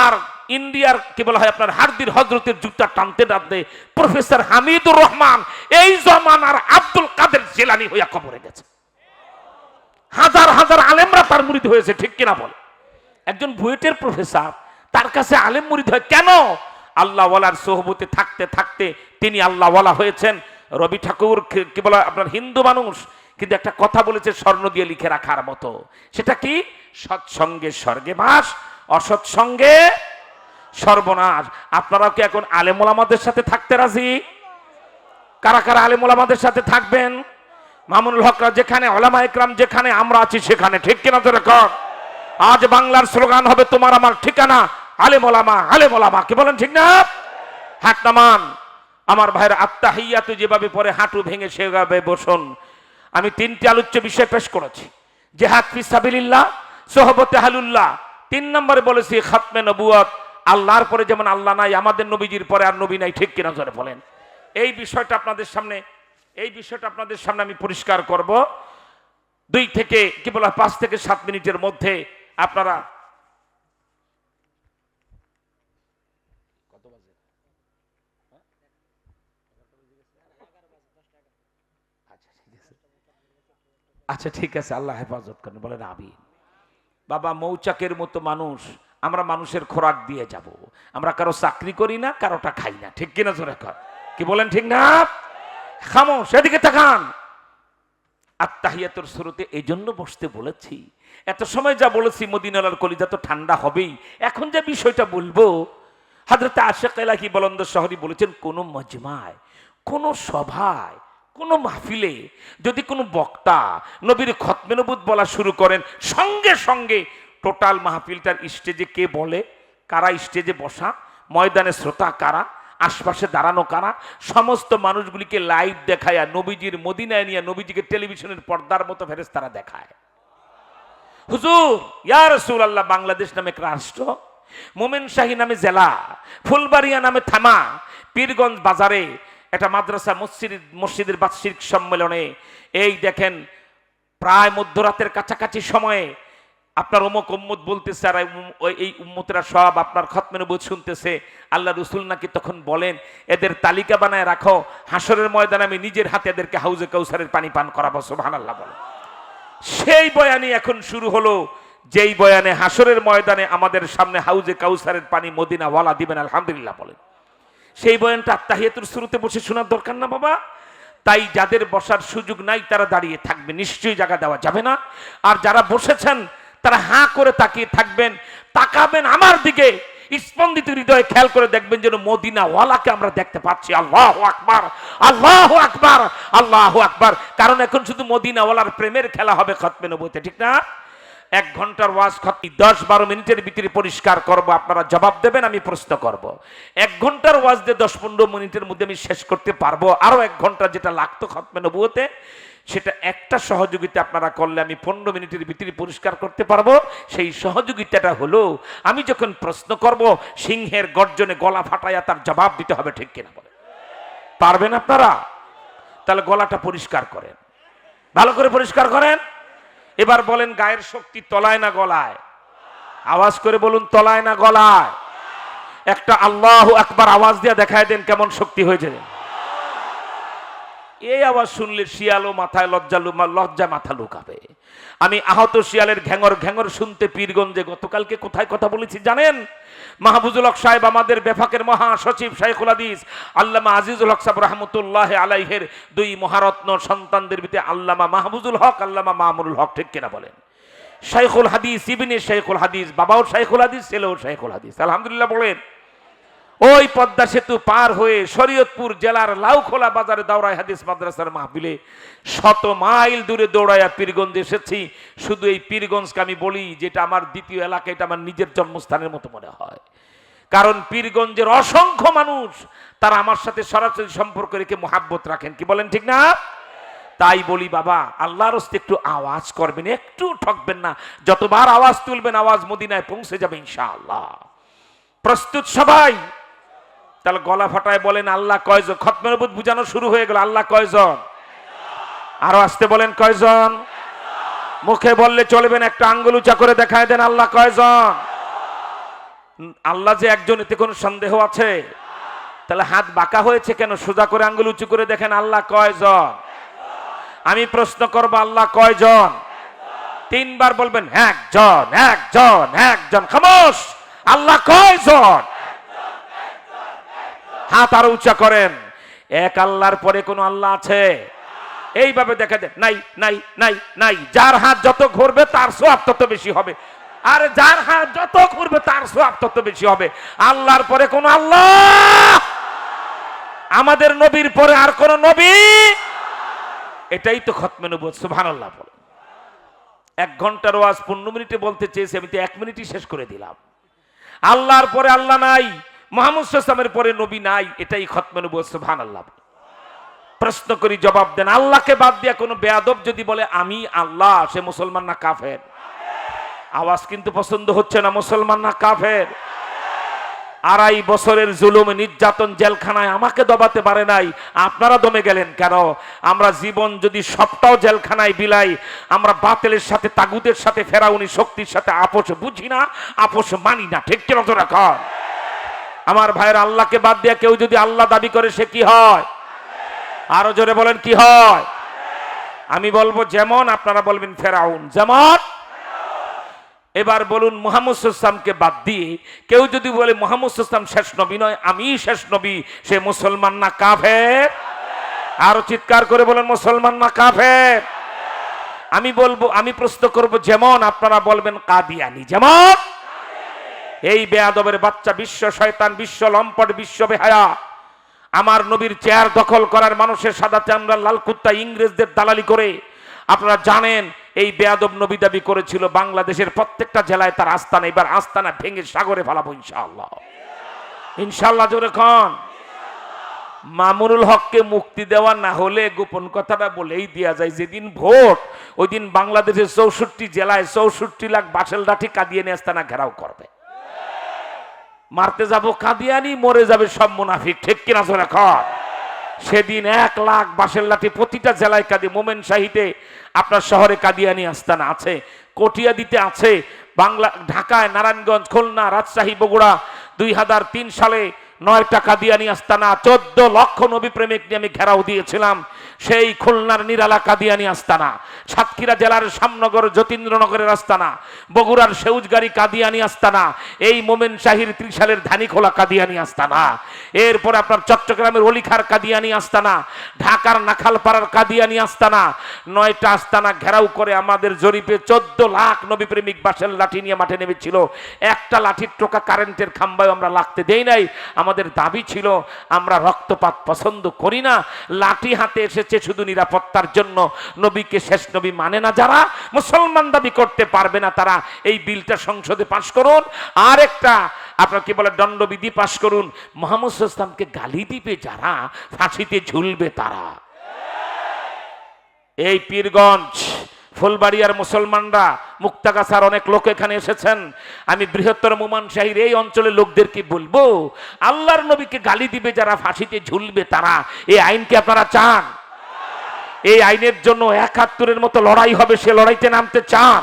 আর ইন্ডিয়ার কি বলা হয় আপনার হারদির হজরতের জুতা টানতে টানতে প্রফেসর হামিদুর রহমান এই জমানার আব্দুল কাদের জিলানী হইয়া কবরে গেছে। হাজার হাজার আলেমরা তার মুরিদ হয়েছে, ঠিক কিনা বলে? একজন বুয়েটের প্রফেসর তার কাছে আলেম মুরিদ হয় কেন? আল্লাহ ওয়ালার সোহবতে থাকতে থাকতে তিনি আল্লাহ ওয়ালা হয়েছেন। রবি ঠাকুর কি বলে, আপনার হিন্দু মানুষ, কিন্তু একটা কথা বলেছে স্বর্ণ দিয়ে লিখে রাখার মতো। সেটা কি? সৎসঙ্গে স্বর্গে বাস, অসৎসঙ্গে সর্বনাশ। আপনারাও কি এখন আলেম ওলামাদের সাথে থাকতে রাজি? কারা কারা আলেম ওলামাদের সাথে থাকবেন? মামুনুল হকরা যেখানে, ওলামা ইকরাম যেখানে, আমরা আছি সেখানে, ঠিক কিনা তো রেকর্ড? আজ বাংলার স্লোগান হবে তোমার আমার ঠিকানা আলেম ওলামা, আলেম ওলামা। কি বলেন, ঠিক না? হাত নামান আমার ভাইয়ের। আত্তাহিয়াতু যেভাবে পরে হাঁটু ভেঙে সেভাবে বসুন। আমি 3টি আলোচ্য বিষয় পেশ করেছি। জিহাদ ফি সাবিলিল্লাহ, সোহবতে আহলুল্লাহ। 3 নম্বরে বলেছি খাতমে নবুয়ত। আল্লাহর পরে যেমন আল্লাহ নাই, আমাদের নবীজির পরে আর নবী নাই, ঠিক কিনা জোরে বলেন? এই বিষয়টা আপনাদের সামনে আমি পরিষ্কার করব। 2 থেকে কি বলা 5 থেকে 7 মিনিটের মধ্যে আপনারা আচ্ছা ঠিক আছে, আল্লাহ হেফাজত করেন, বলেন আমিন। বাবা, মৌচাকের মতো মানুষ আমরা, মানুষের খোরাক দিয়ে যাব। আমরা কারো চাকরি করি না, কারোটা খাই না, ঠিক কিনা জোরে কর? কি বলেন, ঠিক না? খামোশ, এদিকে তাকান। আত্তাহিয়াতুর শুরুতে এই জন্য বসতে বলেছি, এত সময় যা বলেছি মদিনার কলিজা তো ঠান্ডা হবেই। এখন যে বিষয়টা বলবো, হযরত আশিক ইলাহি বুলন্দ শহরী বলেছেন, কোন মজমায়, কোন সভায়, কোন মাহফিলে যদি কোনো বক্তা নবীর খতমে নবুত বলা শুরু করেন, সঙ্গে সঙ্গে টোটাল মাহফিলটার স্টেজে কে বলে, কারা স্টেজে বসা, ময়দানে শ্রোতা কারা, আশপাশে দাঁড়ানো কারা, সমস্ত মানুষগুলিকে লাইভ দেখায় নবীজির মদিনায় নিয়ে নবীজিকে টেলিভিশনের পর্দার মতো ফেরেশতারা দেখায়। হুজুর, ইয়া রাসূলুল্লাহ, বাংলাদেশ নামে এক রাষ্ট্র, মোমেনশাহী নামে জেলা, ফুলবাড়িয়া নামে থানা, পীরগঞ্জ বাজারে একটা মাদ্রাসা মসজিদের বার্ষিক সম্মেলনে এই দেখেন প্রায় মধ্যরাতের কাছাকাছি সময়ে আপনার অমুক উম্মত বলতেছে, আর এই উম্মতেরা সব আপনার খতমে নবুয়ত শুনতেছে। আল্লাহ রাসূল নাকি তখন বলেন, এদের তালিকা বানায় রাখো, হাসরের ময়দানে আমি নিজের হাতে এদেরকে হাউজে কাউসারের পানি পান করাবো। সুবহানাল্লাহ বলে। সেই বয়ানই এখন শুরু হলো, যেই বয়ানে হাসরের ময়দানে আমাদের সামনে হাউজে কাউসারের পানি মদিনা ওয়ালা দিবেন, আলহামদুলিল্লাহ বলেন। সেই বয়ানটা আত্তাহিয়াতুর শুরুতে বসে শোনার দরকার না বাবা? তাই যাদের বসার সুযোগ নাই তারা দাঁড়িয়ে থাকবে, নিশ্চয়ই জায়গা দেওয়া যাবে না। আর যারা বসেছেন তারা হাঁ করে তাকিয়ে থাকবেন, তাকাবেন আমার দিকে, স্পন্দিত হৃদয়ে খেয়াল করে দেখবেন যেন মদিনা ওয়ালাকে আমরা দেখতে পাচ্ছি। আল্লাহু আকবার, আল্লাহু আকবার, আল্লাহু আকবার। কারণ এখন শুধু মদিনা ওয়ালার প্রেমের খেলা হবে খতমে নবুয়তে, ঠিক না? 1 ঘন্টার ওয়াজ খতম 10-12 মিনিটের ভিতরে পরিষ্কার করব, আপনারা জবাব দেবেন, আমি প্রশ্ন করব। 1 ঘন্টার ওয়াজ দিয়ে 10-15 মিনিটের মধ্যে আমি শেষ করতে পারবো। আরো 1 ঘন্টা যেটা লাগতো খতমে নবুয়তে, সেটা একটা সহযোগিতা আপনারা করলে আমি 15 মিনিটের ভিতরে পরিষ্কার করতে পারবো। সেই সহযোগিতাটা হলো, আমি যখন প্রশ্ন করব সিংহের গর্জনে গলা ফাটাইয়া তার জবাব দিতে হবে, ঠিক কিনা বলে? পারবেন আপনারা? তাহলে গলাটা পরিষ্কার করেন, ভালো করে পরিষ্কার করেন। এবার বলেন, গায়ের শক্তি তলায় না গলায়? আওয়াজ করে বলুন, তলায় না গলায়? একটা আল্লাহু আকবার আওয়াজ দিয়ে দেখায় দেন কেমন শক্তি হয়েছে। এই আওয়াজ শুনলে শিয়ালও মাথায় লজ্জা মাথা লুকাবে। আমি আহত শিয়ালের ঘ্যাঙর ঘ্যাঙর শুনতে পীরগঞ্জে গতকালকে কোথায় কথা বলেছি জানেন? মাহফুজুল হক সাহেব, আমাদের বেফাকের মহাসচিব শাইখুল হাদিস আল্লামা আজিজুল হক সাহেব রহমতুল্লাহ আলাইহের 2 মহারত্ন সন্তানদের ভিতরে আল্লামা মাহফুজুল হক, আল্লামা মামুনুল হক, ঠিক কিনা বলেন? শাইখুল হাদিস, ইবনে শাইখুল হাদিস, বাবাও শাইখুল হাদিস, ছেলেও শাইখুল হাদিস, আলহামদুলিল্লাহ বলেন। ওই পদ্মা সেতু পার হয়ে শরীয়তপুর জেলার লাউখোলা বাজারে দাওরাই হাদিস মাদ্রাসার মাহফিলে 100 মাইল দূরে দৌড়াইয়া পীরগঞ্জে এসেছি। শুধু এই পীরগঞ্জকে আমি বলি, যেটা আমার দ্বিতীয় এলাকা, এটা আমার নিজের জন্মস্থানের মতো মনে হয়। কারণ পীরগঞ্জের অসংখ্য মানুষ তারা আমার সাথে সরাসরি সম্পর্ক রেখে মোহাব্বত রাখেন, কি বলেন, ঠিক না? তাই বলি বাবা, আল্লাহর হস্তে একটু আওয়াজ করবেন, একটু ঠকবেন না। যতবার আওয়াজ তুলবেন আওয়াজ মদিনায় পৌঁছে যাবে ইনশাআল্লাহ। প্রস্তুত সবাই? তাহলে গলা ফাটায় বলেন, আল্লাহ কয়জন? খতমে নবুয়ত বুঝানো শুরু হয়ে গেল। আল্লাহ কয়জন? আরো আসতে বলেন, কয়জন? মুখে বললে চলবেন, একটা আঙ্গুল উঁচা করে দেখায় দেন, আল্লাহ কয়জন? আল্লাহ যে একজন, এতে কোনো সন্দেহ আছে? তাহলে হাত বাঁকা হয়েছে কেন? সোজা করে আঙ্গুল উঁচু করে দেখেন, আল্লাহ কয়জন? আমি প্রশ্ন করব, আল্লাহ কয়জন? তিনবার বলবেন একজন একজন একজন। খামোশ, আল্লাহ কয়জন? হাত আরো উঁচা করেন। এক আল্লাহর পরে কোন আল্লাহ আছে? এইভাবে দেখা যায় নাই নাই নাই নাই। যার হাত যত ঘুরবে তার সওয়াব তত বেশি হবে, আর যার হাত যত ঘুরবে তার সওয়াব তত বেশি হবে। আল্লাহর পরে কোন আল্লাহ? আমাদের নবীর পরে আর কোন নবী? এটাই তো খতমে নবুয়ত। সুবহানাল্লাহ বলে। 1 ঘন্টার ওয়াজ 15 মিনিটে বলতে চেয়েছি, আমি তো 1 মিনিটই শেষ করে দিলাম। আল্লাহর পরে আল্লাহ নাই, মুহাম্মদ সাল্লাল্লাহু আলাইহি ওয়াসাল্লামের পরে নবী নাই, এটাই খতমে নবুয়ত। সুবহানাল্লাহ। প্রশ্ন করি, জবাব দেন। আল্লাহকে বাদ দিয়ে কোনো বেয়াদব যদি বলে আমি আল্লাহ, সে মুসলমান না কাফের? আওয়াজ কিন্তু পছন্দ হচ্ছে না। মুসলমান না কাফের? 2.5 বছরের জুলুম নির্যাতন জেলখানায় আমাকে দবাতে পারে নাই, আপনারা দমে গেলেন কেন? আমরা জীবন যদি সবটাও জেলখানায় বিলাই, আমরা বাতিলের সাথে, তাগুতের সাথে, ফেরাউনি শক্তির সাথে আপোষ বুঝি না, আপোষ মানি না। ঠিক কিনা জোরে কর। আমার ভাইয়ের, আল্লাহকে বাদ দিয়ে কেউ যদি আল্লাহ দাবি করে সে কি হয়? আরো জোরে বলেন কি হয়? আমি বলবো যেমন, আপনারা বলবেন ফেরাউন যেমন। এবার বলুন, মুহাম্মদ সাল্লাল্লাহু আলাইহি ওয়াসাল্লামকে বাদ দিয়ে কেউ যদি বলে মুহাম্মদ সাল্লাল্লাহু আলাইহি ওয়াসাল্লাম শেষ নবী নয়, আমি শেষ নবী, সে মুসলমান না কাফের? আরো চিৎকার করে বলেন মুসলমান না কাফের? আমি বলবো, আমি প্রশ্ন করব যেমন, আপনারা বলবেন কাদিয়ানি যেমন। এই বেয়াদবের বাচ্চা, বিশ্ব শয়তান, বিশ্ব লম্পট, বিশ্ব বেহায়া, আমার নবীর চেয়ার দখল করার, মানুষের সাদা চামড়া লাল কুত্তা ইংরেজদের দালালি করে, আপনারা জানেন এই বেয়াদব নবী দাবি করেছিল বাংলাদেশের প্রত্যেকটা জেলায় তার আস্তানা। এবার আস্তানা ভেঙে সাগরে ফেলাবো ইনশাআল্লাহ। ইনশাআল্লাহ জোরে খান। মামুনুল হককে মুক্তি দেওয়া না হলে গোপন কথাটা বলেই দেওয়া যায়, যেদিন ভোট ওই দিন বাংলাদেশের 64 জেলায় 64 লাখ বাসেল লাঠি কাদিয়ানি আস্তানা ঘেরাও করবে। মারতে যাব কাদিয়ানি, মরে যাবে সব মুনাফিক। ঠিক কিনা জোরে খান। সেদিন 1 লাখ বাসের লাঠি প্রতিটা জেলায় কাঁদি। মোমেন শাহিতে আপনার শহরে কাদিয়ানি আস্তানা আছে, কটিয়াদিতে আছে, বাংলা ঢাকায়, নারায়ণগঞ্জ, খুলনা, রাজশাহী, বগুড়া। 2003 সালে 9টা কাদিয়ানি আস্তানা, 14 লক্ষ নবী প্রেমিক নিয়ে আমি ঘেরাও দিয়েছিলাম সেই খুলনার নিরালা কাদিয়ানি আস্তানা, সাতক্ষীরা জেলার শামনগর যতীন্দ্রনগরের আস্তানা, বগুড়ার সেউজগাড়ি কাদিয়ানি আস্তানা, এই মোমেন শাহির 30 সালের ধানিখোলা কাদিয়ানি আস্তানা, এরপর আপনার চট্টগ্রামের অলিখার কাদিয়ানি আস্তানা, ঢাকার নাখালপাড়ার কাদিয়ানি আস্তানা। 9টা আস্তানা ঘেরাও করে আমাদের জরিপে 14 লাখ নবী প্রেমিক বাসের লাঠি নিয়ে মাঠে নেমেছিল। একটা লাঠির টোকা কারেন্টের খাম্বায় আমরা লাগতে দেই নাই। আমাদের দাবি ছিল আমরা রক্তপাত পছন্দ করি না, লাঠি হাতে এসেছে শুধু নিরাপত্তার জন্য। নবীকে শেষ নবী মানে না যারা, মুসলমান দাবি করতে পারবে না তারা, এই বিলটা সংসদে পাশ করুন। আর একটা আপনার কি বলে দণ্ডবিধি পাশ করুন, মুহাম্মদ সাল্লাল্লাহু আলাইহি ওয়াসাল্লামকে গালি দিবে যারা, ফাঁসিতে ঝুলবে তারা। এই পীরগঞ্জ, ফুলবাড়িয়ার মুসলমানরা, মুক্তাগাছার অনেক লোক এখানে এসেছেন। আমি বৃহত্তর মোমান শাহীর এই অঞ্চলের লোকদেরকে বলবো, আল্লাহর নবীকে গালি দিবে যারা, ফাঁসিতে ঝুলবে তারা। এই আইনকে আপনারা চান? এই আইনের জন্য 71-এর মতো লড়াই হবে, সে লড়াইতে নামতে চান?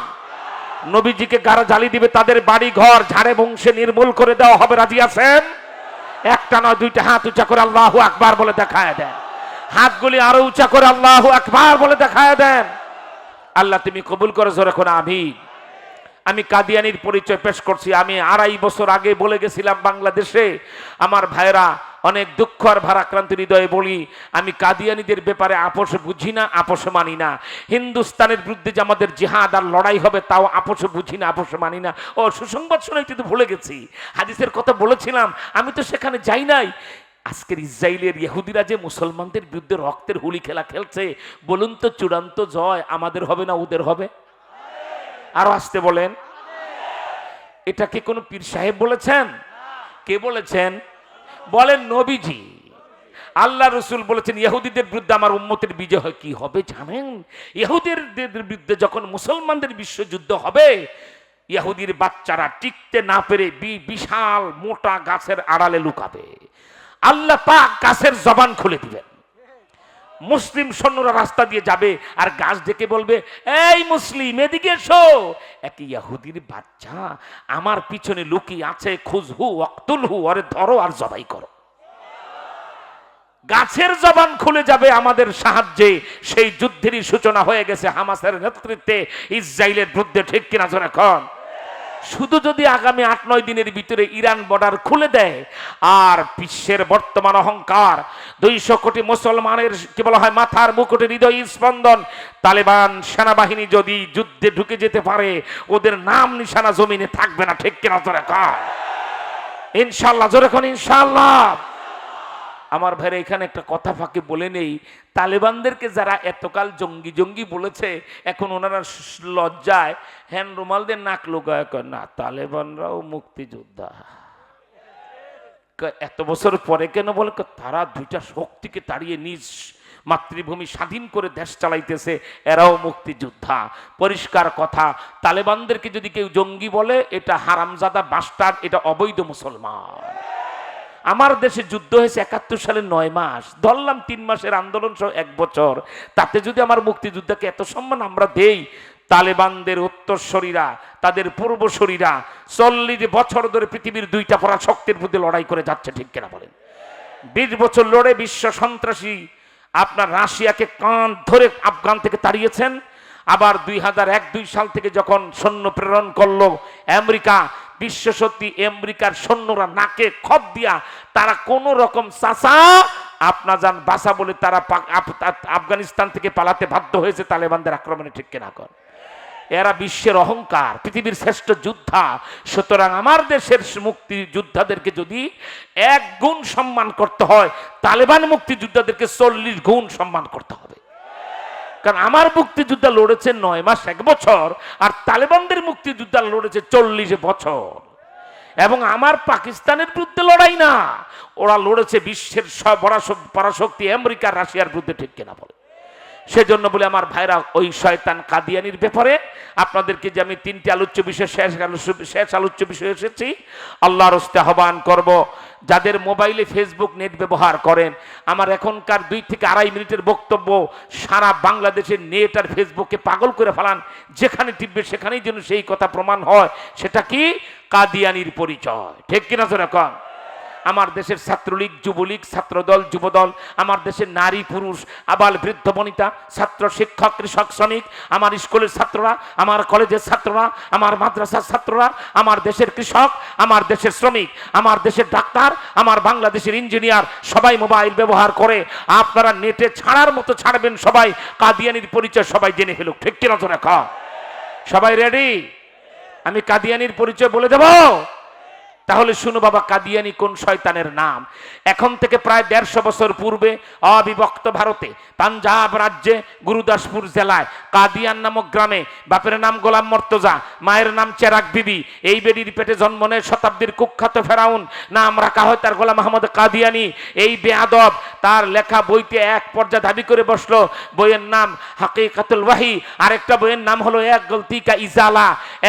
নবীজিকে গারা জ্বালি দিবে, তাদের বাড়ি ঘর ঝাড়ে বংশে নির্মূল করে দেওয়া হবে, রাজি আছেন? একটা নয়, 2টা হাত উঁচা করে আল্লাহু আকবার বলে দেখায় দেন। হাতগুলি আরো উঁচা করে আল্লাহু আকবার বলে দেখায় দেন। আল্লাহ তুমি কবুল করে জোরে কোন আমিন। আমি কাদিয়ানির পরিচয় পেশ করছি। আমি 2.5 বছর আগে বলে গেছিলাম বাংলাদেশে, আমার ভাইরা অনেক দুঃখ আর ভারাক্রান্ত হৃদয়ে বলি, আমি কাদিয়ানিদের ব্যাপারে আপোষ বুঝি না, আপোষ মানি না। হিন্দুস্তানের বিরুদ্ধে যে আমাদের জিহাদ আর লড়াই হবে, তাও আপোষ বুঝি না, আপোষ মানি না। ও সুসংবাদ শুনাইতে তো ভুলে গেছি, হাদিসের কথা বলেছিলাম, আমি তো সেখানে যাই নাই। আজকের ইসরায়েলের ইহুদিরা যে মুসলমানদের বিরুদ্ধে রক্তের হুলি খেলা খেলছে, বলুন তো চূড়ান্ত জয় আমাদের হবে না ওদের হবে? আরো আসতে বলেন। এটা কি কোনো পীর সাহেব বলেছেন? কে বলেছেন? বলেন নবীজি। আল্লাহ রসুল বলেছেন ইহুদিদের বিরুদ্ধে আমার উম্মতের বিজয় হয়। কি হবে জানেন? ইহুদিদের বিরুদ্ধে যখন মুসলমানদের বিশ্বযুদ্ধ হবে, ইহুদির বাচ্চারা টিকতে না পেরে বিশাল মোটা গাছের আড়ালে লুকাবে। আল্লাহ পাক গাছের জবান খুলে দিবেন, মুসলিম সৈন্যরা রাস্তা দিয়ে যাবে আর গাছ ডেকে বলবে, এই মুসলিম এদিকে এসো। এক ইহুদির বাচ্চা আমার পিছনে লুকিয়ে আছে, খুজহু ওয়াকতুলহু, আরে ধরো আর জবাই করো। গাছের জবান খুলে যাবে আমাদের সাহায্যে। সেই যুদ্ধেরই সূচনা হয়ে গেছে হামাসের নেতৃত্বে ইসরায়েলের বিরুদ্ধে, ঠিক কিনা জোরে কোন? শুধু যদি আগামী ৮-৯ দিনের ভিতরে ইরান বর্ডার খুলে দেয়, আর বিশ্বের বর্তমান অহংকার ২০০ কোটি মুসলমানের কি বলা হয় মাথার মুকুটে হৃদয় স্পন্দন, তালেবান সেনাবাহিনী যদি যুদ্ধে ঢুকে যেতে পারে, ওদের নাম নিশানা জমিনে থাকবে না, ঠিক কিনা জোরে কোন? ইনশাআল্লাহ, জোরে কোন ইনশাআল্লাহ। আমার ভাইরা এখানে একটা কথা ফাঁকে বলে নেই, তালেবানদেরকে যারা এতকাল জঙ্গি জঙ্গি বলেছে, এখন ওনারা লজ্জায় হ্যান্ড রুমালদের নাক লোগায় কয় না তালেবানরাও মুক্তিযোদ্ধা। এত বছর পরে কেন বলে? তারা দুইটা শক্তিকে তাড়িয়ে নিজ মাতৃভূমি স্বাধীন করে দেশ চালাইতেছে, এরাও মুক্তিযোদ্ধা। পরিষ্কার কথা, তালেবানদেরকে যদি কেউ জঙ্গি বলে, এটা হারামজাদা বাস্টার্ড, এটা অবৈধ মুসলমান। আমার দেশে যুদ্ধ হয়েছে ৭১ সালে ৯ মাস, ধরলাম ৩ মাসের আন্দোলন সহ ১ বছর, তাতে যদি আমার মুক্তিযোদ্ধাকে এত সম্মান আমরা দেই, তালেবানদের উত্তরসূরিরা, তাদের পূর্বসূরিরা ৪০ বছর ধরে পৃথিবীর ২টা পরাশক্তির বিরুদ্ধে লড়াই করে যাচ্ছে, ঠিক কিনা বলেন? ২০ বছর লড়ে বিশ্ব সন্ত্রাসী আপনার রাশিয়াকে কান ধরে আফগান থেকে তাড়িয়েছেন। আবার ২০০১-২ সাল থেকে যখন সৈন্য প্রেরণ করলো আমেরিকা, বিশ্ব সত্যি আমেরিকার সৈন্যরা নাকে খত দিয়া তারা কোন রকম চাচা আপনা যান বাসা বলে তারা আফগানিস্তান থেকে পালাতে বাধ্য হয়েছে তালেবানদের আক্রমণে, ঠিক কিনা কর? এরা বিশ্বের অহংকার, পৃথিবীর শ্রেষ্ঠ যোদ্ধা। সুতরাং আমার দেশের মুক্তি যোদ্ধাদেরকে যদি ১ গুণ সম্মান করতে হয়, তালেবান মুক্তিযোদ্ধাদেরকে ৪০ গুণ সম্মান করতে হবে। কারণ আমার মুক্তিযোদ্ধা লড়েছে ৯ মাস ১ বছর, আর তালেবানদের মুক্তিযোদ্ধা লড়েছে ৪০ বছর। এবং আমার পাকিস্তানের বিরুদ্ধে লড়াই না, ওরা লড়েছে বিশ্বের সব পরাশক্তি আমেরিকা রাশিয়ার বিরুদ্ধে, ঠিক কিনা বলে? সেজন্য বলে আমার ভাইরা, ওই শয়তান কাদিয়ানির ব্যাপারে আপনাদেরকে যে আমি ৩টি আলোচ্য বিষয় শেষ আলোচ্য বিষয় এসেছি, আল্লাহর হস্তে আহ্বান করব, যাদের মোবাইলে ফেসবুক নেট ব্যবহার করেন, আমার এখনকার ২ থেকে ২.৫ মিনিটের বক্তব্য সারা বাংলাদেশের নেট আর ফেসবুককে পাগল করে ফেলান। যেখানে টিপবে সেখানেই যেন সেই কথা প্রমাণ হয়, সেটা কি? কাদিয়ানির পরিচয়, ঠিক কিনা জোরে কোন? আমার দেশের ছাত্রলীগ, যুবলীগ, ছাত্রদল, যুবদল, আমার দেশের নারী পুরুষ, আবাল বৃদ্ধ বনিতা, ছাত্র শিক্ষক, কৃষক শ্রমিক, আমার স্কুলের ছাত্ররা, আমার কলেজের ছাত্ররা, আমার মাদ্রাসার ছাত্ররা, আমার দেশের কৃষক, আমার দেশের শ্রমিক, আমার দেশের ডাক্তার, আমার বাংলাদেশের ইঞ্জিনিয়ার, সবাই মোবাইল ব্যবহার করে। আপনারা নেটে ছাড়ার মতো ছাড়বেন, সবাই কাদিয়ানির পরিচয় সবাই জেনে ফেলুক, ঠিক কিনা তো রেখা? সবাই রেডি? আমি কাদিয়ানির পরিচয় বলে দেব। তাহলে শুনো বাবা, কাদিয়ানি কোন শয়তানের নাম। এখন থেকে প্রায় ১৫০ বছর পূর্বে অবিভক্ত ভারতে পাঞ্জাব রাজ্যে গুরুদাসপুর জেলায় কাদিয়ান নামক গ্রামে বাপের নাম গোলাম মর্তজা, মায়ের নাম চেরাক বিবি, এই বেডির পেটে জন্ম নেয় শতাব্দীর কুখ্যাত ফেরাউন, নাম রাখা হয় তার গোলাম আহমদ কাদিয়ানি। এই বেয়াদব তার লেখা বইতে এক পর্যায়ে দাবি করে বসলো, বইয়ের নাম হাকিকাতুল ওয়াহি, আরেকটা বইয়ের নাম হলো এক গলতি কা ইজালা।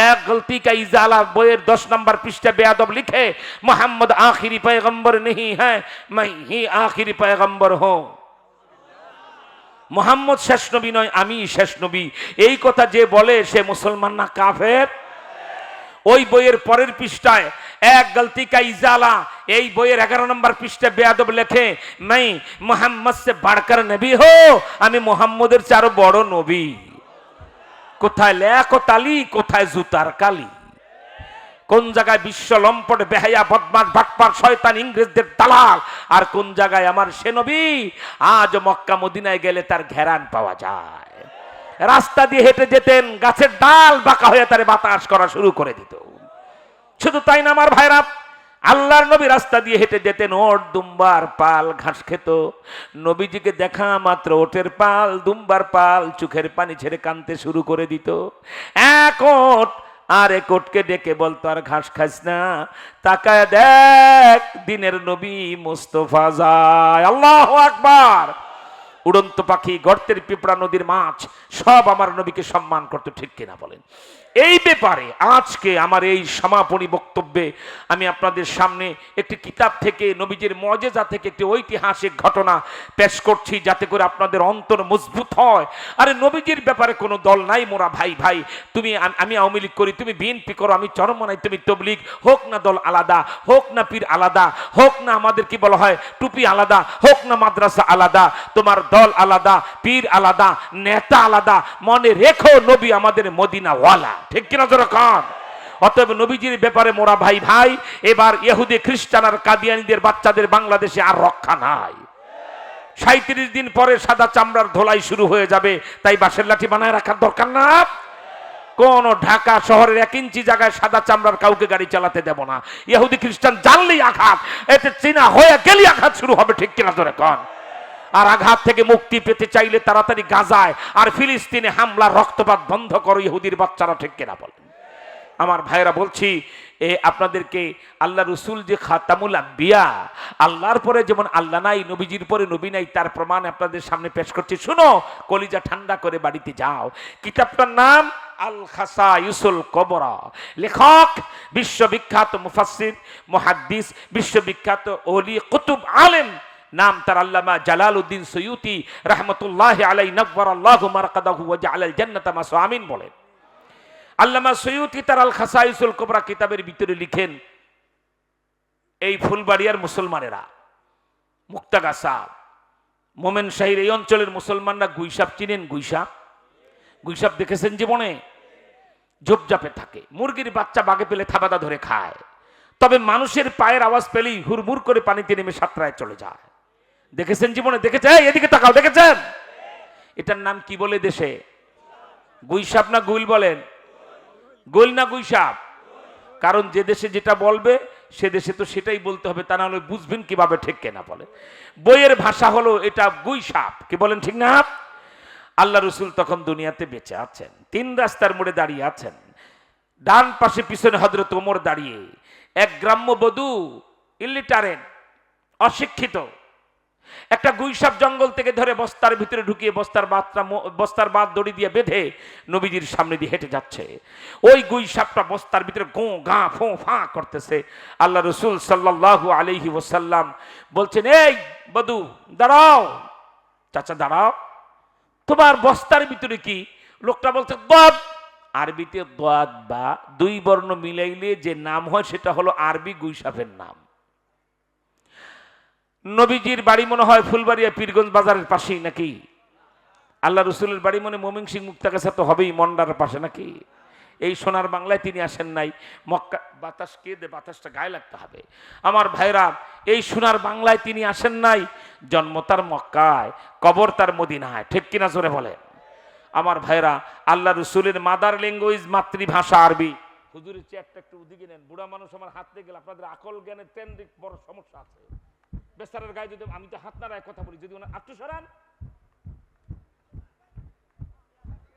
এক গলতি কা ইজালা বইয়ের ১০ নম্বর পৃষ্ঠা বেয়াদব লিখে, মোহাম্মদ আখিরি पैगंबर नहीं है, मैं ही आखिरी पैगंबर हूं। মোহাম্মদ শেষ নবী নয়, আমি শেষ নবী। এই কথা যে বলে সে মুসলমান না কাফের? ওই বইয়ের পরের পৃষ্ঠায় এক গলতি কা ইজালা, এই বইয়ের ১১ নম্বর পৃষ্ঠায় বেয়াদব লেখে, मैं মোহাম্মদ से बढ़कर नबी हो, আমি মোহাম্মদের চেয়ে আরো বড় নবী। কোথায় লেখ ও তালি, কোথায় জুতার কালি? কোন জায়গায় বিশ্ব লম্পট বেহায়া বদমাশ বাটপার শয়তান ইংরেজদের দালাল, আর কোন জায়গায় আমার সে নবী? আজ মক্কা মদিনায় গেলে তার ঘেরান পাওয়া যায়। রাস্তা দিয়ে হেঁটে যেতেন, গাছের ডাল বাঁকা হয়ে তারে বাতাস করা শুরু করে দিত। শুধু তাই না আমার ভাইরা, আল্লাহর নবী রাস্তা দিয়ে হেঁটে যেতেন, ওট দুম্বার পাল ঘাস খেত। নবীজিকে দেখা মাত্র ওটের পাল দুম্বার পাল চোখের পানি ছেড়ে কাঁদতে শুরু করে দিত। এক ওট আর এক ওটকে ডেকে বলতো, আর ঘাস খাস না, তাকায় দেখ দিনের নবী মুস্তফা যায়। আল্লাহু আকবার। উড়ন্ত পাখি, গর্তের পিঁপড়া, নদীর মাছ সব আমার নবীকে সম্মান করতো, ঠিক কিনা বলেন? এই ব্যাপারে আজকে আমার এই সমাপনী বক্তব্যে আমি আপনাদের সামনে একটি কিতাব থেকে নবীজির মুজিজা থেকে একটি ঐতিহাসিক ঘটনা পেশ করছি, যাতে করে আপনাদের অন্তর মজবুত হয়। আরে নবীজির ব্যাপারে কোনো দল নাই, মোরা ভাই ভাই, তুমি আমি আওয়ামী লীগ করি, তুমি বিএনপি করো, আমি চরমনাই, তুমি তবলিগ, হোক না দল আলাদা, হোক না পীর আলাদা, হোক না আমাদের কি বলা হয় টুপি আলাদা, হোক না মাদ্রাসা আলাদা, তোমার দল আলাদা, পীর আলাদা, নেতা আলাদা, মনে রেখো নবী আমাদের মদিনাওয়ালা, ঠিক কিনা জোরে কান। অতএব নবীজির ব্যাপারে মোরা ভাই ভাই, এবার ইহুদি খ্রিস্টান আর কাদিয়ানীদের বাচ্চাদের বাংলাদেশে আর রক্ষা নাই। 37 দিন পরে সাদা চামড়ার ধোলাই শুরু হয়ে যাবে, তাই বাঁশের লাঠি বানায় রাখার দরকার না। কোন ঢাকা শহরের 1 ইঞ্চি জায়গায় সাদা চামড়ার কাউকে গাড়ি চালাতে দেব না। ইহুদি খ্রিস্টান জানলেই আঘাত, এতে চীনা হয়ে গেলেই আঘাত শুরু হবে, ঠিক কিনা জোরে কান। আর আঘাত থেকে মুক্তি পেতে চাইলে তাড়াতাড়ি গাজায় আর ফিলিস্তিনে হামলা রক্তপাত বন্ধ করো ইহুদির বাচ্চারা, ঠিক কিনা বলেন। আমার ভাইরা বলছি, আপনাদেরকে আল্লাহ রসুল যে খাতামুল আম্বিয়া, আল্লাহর পরে যেমন আল্লাহ নাই, নবীজির পরে নবী নাই, তার প্রমাণ আপনাদের সামনে পেশ করছি। শুনো, কলিজা ঠান্ডা করে বাড়িতে যাও। কিতাবটার নাম আল খাসাইসুল কুবরা, লেখক বিশ্ববিখ্যাত মুফাসসির মুহাদ্দিস, বিশ্ববিখ্যাত ওলি কুতুব আলেম, নাম তার আল্লামা জালালউদ্দিন সুয়ুতি রাহমাতুল্লাহি আলাইহি, নাওয়ারাল্লাহু মারকাদাহু ওয়া জাআলাল জান্নাতা মাসওয়া, আমিন বলেন। আল্লামা সুয়ুতি তার আল খাসাইসুল কুবরা কিতাবের ভিতরে লিখেন, এই ফুলবাড়িয়ার মুসলমানেরা, মুক্তাগাছা, মোমেন শাহীর এই অঞ্চলের মুসলমানরা গুইসাপ চিনেন? গুইসাপ দেখেছেন জীবনে? ঝোপঝাপে থাকে, মুরগির বাচ্চা বাগে পেলে থাবাদা ধরে খায়, তবে মানুষের পায়ের আওয়াজ পেলেই হুড়মুড় করে পানিতে নেমে সাঁতরায় চলে যায়। দেখেছেন জীবনে? দেখেছেন? এদিকে তাকাও, দেখেছেন? এটার নাম কি বলে দেশে? গুইসাপ না গুইল বলেন? গুইল না গুইসাপ? কারণ যে দেশে যেটা বলবে সে দেশে তো সেটাই বলতে হবে, তা না হলে বুঝবেন কিভাবে, ঠিক কেনা বলে। বইয়ের ভাষা হলো এটা গুইসাপ, কি বলেন ঠিক না? আল্লাহ রসুল তখন দুনিয়াতে বেঁচে আছেন, 3 রাস্তার মোড়ে দাঁড়িয়ে আছেন। ডান পাশে পিছনে হযরত ওমর দাঁড়িয়ে। এক গ্রাম্য বধূ, ইলিটারেট, অশিক্ষিত, একটা গুইসাপ জঙ্গল থেকে ধরে বস্তার ভিতরে ঢুকিয়ে বস্তার বাদ দড়ি দিয়ে বেঁধে নবীজির সামনে দিয়ে হেঁটে যাচ্ছে। ওই গুইসাপটা বস্তার ভিতরে গো গা ফো ফা করতেছে। আল্লাহ রসুল সাল্লাল্লাহু আলাইহি ওয়াসাল্লাম বলছেন, এই বধূ দাঁড়াও, চাচা দাঁড়াও, তোমার বস্তার ভিতরে কি? লোকটা বলছে দদ। আরবিতে দদ বা 2 বর্ণ মিলাইলে যে নাম হয় সেটা হলো আরবি গুইসাপের নাম। নবীজির বাড়ি মনে হয় ফুলবাড়িয়া পীরগঞ্জ বাজারের পাশেই নাকি? আল্লাহ রসুলের বাড়ি মনে ময়মনসিং মুক্তাগাছা তো হবেই, মন্ডার পাশে নাকি? এই সোনার বাংলায় তিনি আসেন নাই। মক্কা বাতাস কে দে, বাতাসটা গায়ে লাগতে হবে। আমার ভাইরা, এই সোনার বাংলায় তিনি আসেন নাই। জন্ম তার মক্কায়, কবর তার মদিনায়, ঠিক কিনা জোরে বলে। আমার ভাইরা, আল্লাহ রসুলের মাদার ল্যাঙ্গুয়েজ, মাতৃভাষা আরবি। হুজুরের চেয়ারটা একটু ওদিকে নেন, বুড়া মানুষ আমার হাত দিয়ে গেলে আপনাদের আকল জ্ঞানের কেন্দ্রিক বড় সমস্যা আছে। বেচারার গায়ে যদি আমি তো হাত নাড়ায় কথা বলি, যদি ওনার আত্মু সরান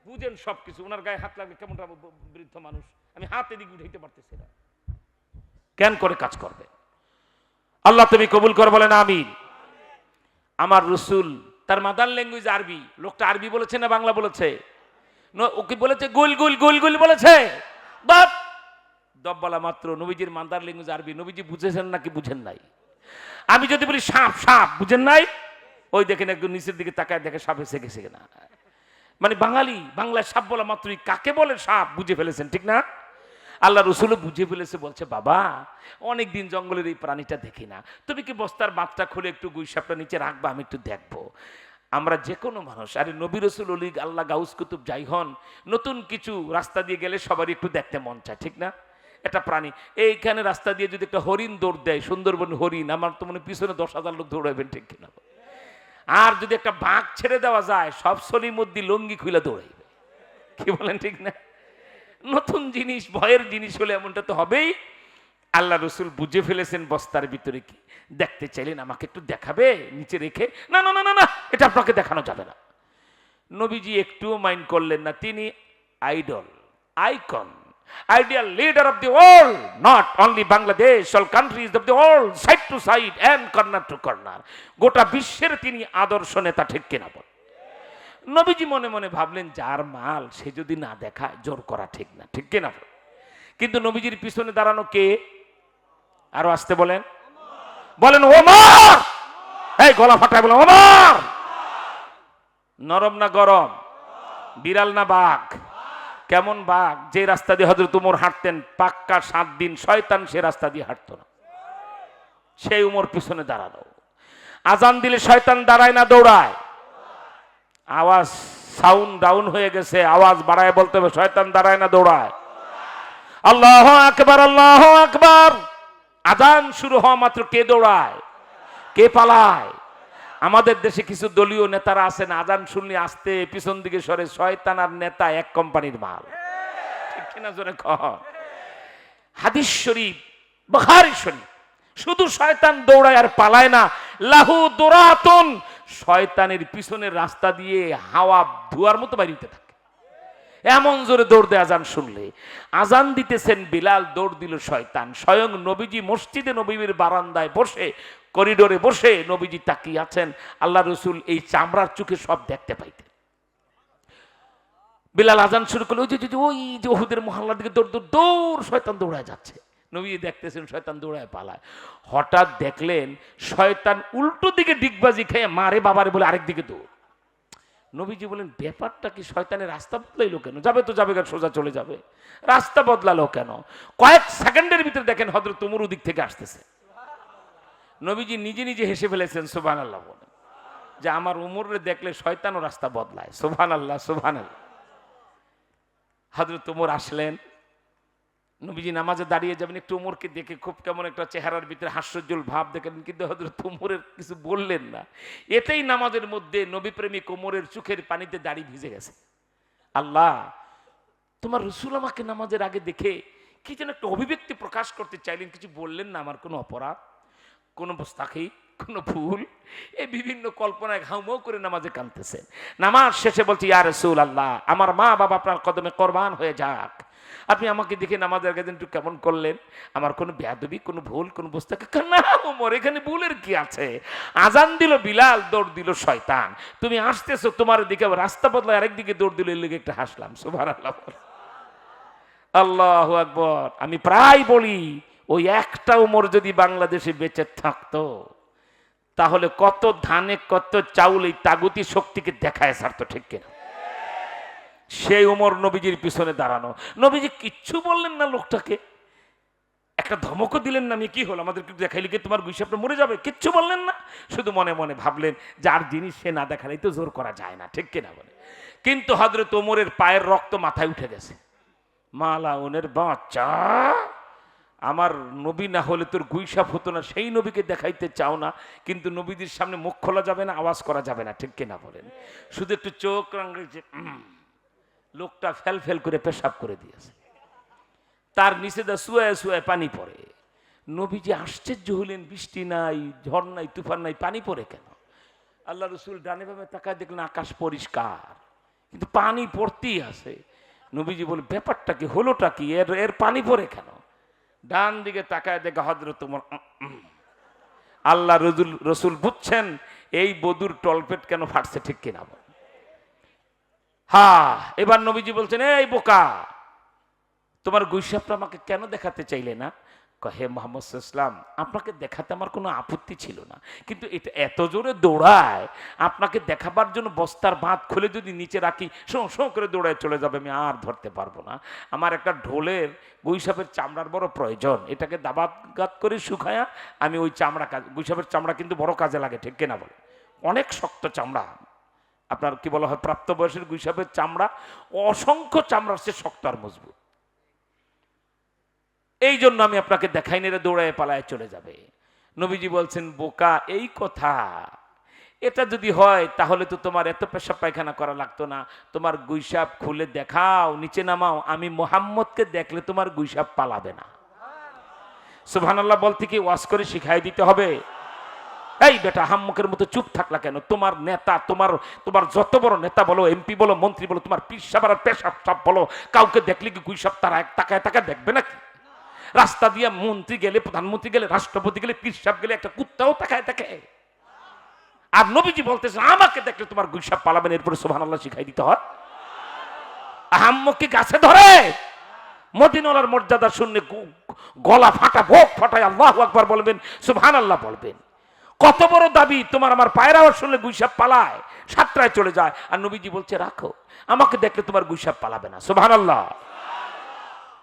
বুঝেন সবকিছু, ওনার গায়ে হাত লাগবে কেমন বৃদ্ধ মানুষ, আমি হাত এদিকে উঠাইতে পারতেছি না, কেন করে কাজ করবে? আল্লাহ তুমি কবুল কর, বলেন আমিন। আমার রসুল তার মাদার ল্যাঙ্গুয়েজ আরবি। লোকটা আরবি বলেছে না বাংলা বলেছে? ওকে বলেছে গুল গুল গুল গুল বলেছে। দব বলা মাত্র নবীজির মাদার ল্যাঙ্গুয়েজ আরবি। নবীজি বুঝেছেন নাকি বুঝেন নাই? আমি যদি বলি সাপ, সাপ বুঝেন নাই? ওই দেখেন একদম নিচের দিকে তাকায় দেখে সাপ এসে গেছে কিনা। মানে বাঙালি বাংলায় সাপ বলা মাত্রই কাকে বলে সাপ বুঝে ফেলেছেন, ঠিক না? আল্লাহ রসুলও বুঝে ফেলেছে, বলছে বাবা অনেকদিন জঙ্গলের এই প্রাণীটা দেখি না, তুমি কি বস্তার বাঁধটা খুলে একটু গুইসাপটা নিচে রাখবা, আমি একটু দেখবো। আমরা যে কোনো মানুষ, আরে নবী রসুল অলি আল্লাহ গাউস কুতুব যাই হন, নতুন কিছু রাস্তা দিয়ে গেলে সবারই একটু দেখতে মন চায়, ঠিক না? একটা প্রাণী, এইখানে রাস্তা দিয়ে যদি একটা হরিণ দৌড় দেয়, সুন্দরবন হরিণ, আমার তো মনে পিছনে 10,000 লোক দৌড়াবেন, ঠিক কিনা? আর যদি একটা বাঘ ছেড়ে দেওয়া যায়, সব সলির মধ্যে লঙ্গি খুলে দৌড়াইবে, কি বলেন ঠিক না? নতুন জিনিস, ভয়ের জিনিস হলে এমনটা তো হবেই। আল্লাহ রসুল বুঝে ফেলেছেন বস্তার ভিতরে কি। দেখতে চাইলেন আমাকে একটু দেখাবে নিচে রেখে? না না না না না, এটা আপনাকে দেখানো যাবে না। নবীজি একটুও মাইন্ড করলেন না। তিনি idol, icon, ideal leader of the world, not only Bangladesh, all countries of the world, side to side and corner to corner, গোটা বিশ্বের তিনি আদর্শ নেতা, ঠিক কিনা বল? নবীজি মনে মনে ভাবলেন যার মাল সে যদি না দেখায় জোর করা ঠিক না, ঠিক কিনা? কিন্তু নবীজির পিছনে দাঁড়ানো কে? আরো আসতে বলেন, বলেন ওমর। এই গলা ফাটায় বলেন ওমর। নরম না গরম? বিড়াল না বাঘ? কেমন বাঘ? যে রাস্তা দিয়ে হযরত উমর হাঁটতেন পাক্কা 7 দিন শয়তান সে রাস্তা দিয়ে হাঁটতো না। সেই উমর পিছনে দাঁড়ানো। আজান দিলে শয়তান দাঁড়ায় না দৌড়ায়? আওয়াজ সাউন্ড ডাউন হয়ে গেছে, আওয়াজ বাড়ায় বলতে হবে শয়তান দাঁড়ায় না দৌড়ায়? আল্লাহু আকবার, আল্লাহু আকবার। আজান শুরু হওয়া মাত্র কে দৌড়ায়, কে পালায়? আমাদের দেশে কিছু দলীয় নেতারা আছেন, আজান শুনলে আসতে পিছন দিকে সরে। শয়তান আর নেতা এক কোম্পানির মাল, ঠিক কিনা জোরে কহ? হাদিস শরীফ, বুখারী শরীফ। শুধু শয়তান দৌড়ায় আর পালায় না, লাহু দুরাতুন, শয়তানের পিছনের রাস্তা দিয়ে হাওয়া ধোয়ার মতো বাইরে থাকে, এমন জোরে দৌড় দেয় আজান শুনলে। আজান দিতেছেন বিলাল, দৌড় দিল শয়তান। স্বয়ং নবীজি মসজিদে নববীর বারান্দায় বসে, করিডোরে বসে নবীজি তাকিয়ে আছেন। আল্লাহ রসুল এই চামড়ার চোখে সব দেখতে পাইতেন। বিলাল আজান শুরু করলো, ওই যে উহুদের মহল্লার দিকে দৌড় দৌড় দৌড়, শয়তান দৌড়ায় যাচ্ছে। নবীজি দেখতেছেন শয়তান দৌড়ায় পালায়। হঠাৎ দেখলেন শয়তান উল্টো দিকে ডিগবাজি খেয়ে মারে বাবারে বলে আরেক দিকে দৌড়। নবীজি বলেন ব্যাপারটা কি? শয়তানের রাস্তা বদলাইলো কেন? যাবে তো যাবে, সোজা চলে যাবে, রাস্তা বদলালো কেন? কয়েক সেকেন্ডের ভিতরে দেখেন হযরত উমর দিক থেকে আসতেছে। নবীজি নিজে নিজে হেসে ফেলেছেন, সুবহানাল্লাহ বলেন, যে আমার উমরে দেখলে শয়তানও রাস্তা বদলায়। সুবহানাল্লাহ, সুবহানাল্লাহ। হযরত উমর আসলেন, নবীজি নামাজে দাঁড়িয়ে যাবেন, একটু উমরকে দেখে খুব কেমন একটা চেহারার ভিতরে হাস্যোজ্জ্বল ভাব দেখেন, কিন্তু হযরত উমরের কিছু বললেন না। এতেই নামাজের মধ্যে নবী প্রেমিক উমরের চোখের পানিতে দাড়ি ভিজে গেছে। আল্লাহ, তোমার রাসূল আমাকে নামাজের আগে দেখে কি যেন একটা অভিব্যক্তি প্রকাশ করতে চাইলেন, কিছু বললেন না। আমার কোনো অপরাধ, কোনো মুস্তাকি, কোনো ভুল, এই বিভিন্ন কল্পনায় ঘাউমাউ করে নামাজে কাঁদতেছেন। নামাজ শেষে বলছি, ইয়া রাসূলুল্লাহ, আমার মা বাবা আপনার কদমে কোরবান হয়ে যাক, আপনি আমাকে দেখে নামাজের আগে একটু কেমন করলেন? আমার কোনো বেয়াদবি, কোনো ভুল, কোনো মুস্তাকি? না ওমর, এখানে ভুলের কি আছে? আজান দিল বিলাল, দৌড় দিল শয়তান। তুমি আসতেছো, তোমার দিকে রাস্তা বদলায় আরেক দিকে দৌড় দিল, এর লেগে একটা হাসলাম। সুবহানাল্লাহ, আল্লাহু আকবার। আমি প্রায় বলি, ওই একটা উমর যদি বাংলাদেশে বেঁচে থাকতো তাহলে কত ধানে কত চাউল এই তাগুতি শক্তিকে দেখায় ছাড়তো, ঠিক কিনা? সেই উমর নবীজির পিছনে দাঁড়ানো। নবীজি কিচ্ছু বললেন না লোকটাকে, একটা ধমকও দিলেন না, আমি কি হলো আমাদেরকে দেখাইলে কি তোমার গুইসাপটা মরে যাবে? কিচ্ছু বললেন না, শুধু মনে মনে ভাবলেন যার জিনিস সে না দেখালেই তো জোর করা যায় না, ঠিক কিনা বলে। কিন্তু হযরত ওমরের পায়ের রক্ত মাথায় উঠে গেছে। মালাউনের বাচ্চা, আমার নবী না হলে তোর গুইসাপ হতো না, সেই নবীকে দেখাইতে চাও না, কিন্তু নবীদের সামনে মুখ খোলা যাবে না, আওয়াজ করা যাবে না, ঠিক কিনা বলেন। শুধু একটু চোখ রাঙিয়েছে, লোকটা ফেল ফেল করে পেশাব করে দিয়েছে, তার নিচে দা শুয়ে শুয়ে পানি পড়ে। নবীজি আশ্চর্য হলেন, বৃষ্টি নাই, ঝড় নাই, তুফান নাই, পানি পড়ে কেন? আল্লাহ রসুল ডানে বামে তাকায় দেখলেন আকাশ পরিষ্কার, কিন্তু পানি পড়তেই আছে। নবীজি বলে ব্যাপারটা কি, হলোটা কি, এর পানি পড়ে কেন? ডান দিকে তাকায় দেখে হযরত ওমর। আল্লাহ রসুল বুঝছেন এই বধুর টলপেট কেন ফাটছে, ঠিক কিনা? হ্যাঁ, এবার নবীজি বলছেন, এই বোকা, তোমার গুইসাপটা আমাকে কেন দেখাতে চাইলে না? হে মুহাম্মদ সাল্লাল্লাহু আলাইহি ওয়াসাল্লাম, আপনাকে দেখাতে আমার কোনো আপত্তি ছিল না, কিন্তু এটা এত জোরে দৌড়ায়, আপনাকে দেখাবার জন্য বস্তার বাঁধ খুলে যদি নিচে রাখি, শোঁ শোঁ করে দৌড়ায় চলে যাবে, আমি আর ধরতে পারবো না। আমার একটা ঢোলের গুইসাপের চামড়ার বড় প্রয়োজন, এটাকে দাবাত করে শুকায়া আমি ওই চামড়া, গুইসাপের চামড়া কিন্তু বড় কাজে লাগে, ঠিক কিনা বলে? অনেক শক্ত চামড়া, আপনার কি বলা হয়, প্রাপ্তবয়সের গুইসাপের চামড়া অসংখ্য চামড়ার চেয়ে শক্ত আর মজবুত। এই জন্য আমি আপনাকে দেখাই নেড়ে দৌড়ায় পালায় চলে যাবে। নবীজি বলছেন, বোকা, এই কথা, এটা যদি হয় তাহলে তো তোমার এত পেশাব পায়খানা করা লাগতো না, তোমার গুইসাপ খুলে দেখাও, নিচে নামাও, আমি মুহাম্মদকে দেখলে তোমার গুইসাপ পালাবে না। সুবহানাল্লাহ বলতে কি ওয়াজ করে শিখাই দিতে হবে? এই বেটা, হাম্মুকের মতো চুপ থাকলা কেন? তোমার নেতা, তোমার যত বড় নেতা বলো, এমপি বলো, মন্ত্রী বলো, তোমার পিসাব আর পেশাব সব বলো, কাউকে দেখলে কি গুইসাপ তারা এক তাকায় তাকায় দেখবে নাকি? রাস্তা দিয়ে মন্ত্রী গেলে, প্রধানমন্ত্রী গেলে, রাষ্ট্রপতি গেলে, পিসাব গেলে একটা কুত্তাও তাকায় থাকে? আর নবীজি বলতেছেন আমাকে দেখলে তোমার গুইসাপ পালাবেন, এরপরে সুবহানাল্লাহ শিখাই দিতে হয়। আহাম্মকি গাছে ধরে মদিনার মর্যাদা শুনলে গলা ফাটা ভোগ ফাটায় আল্লাহু আকবার বলবেন, সুবহানাল্লাহ বলবেন। কত বড় দাবি, তোমার আমার পায়ের আওয়াজ শুনলে গুইসাপ পালায়, সাতটায় চলে যায়। আর নবীজি বলছে রাখো, আমাকে দেখলে তোমার গুইসাপ পালাবে না। সুবহানাল্লাহ।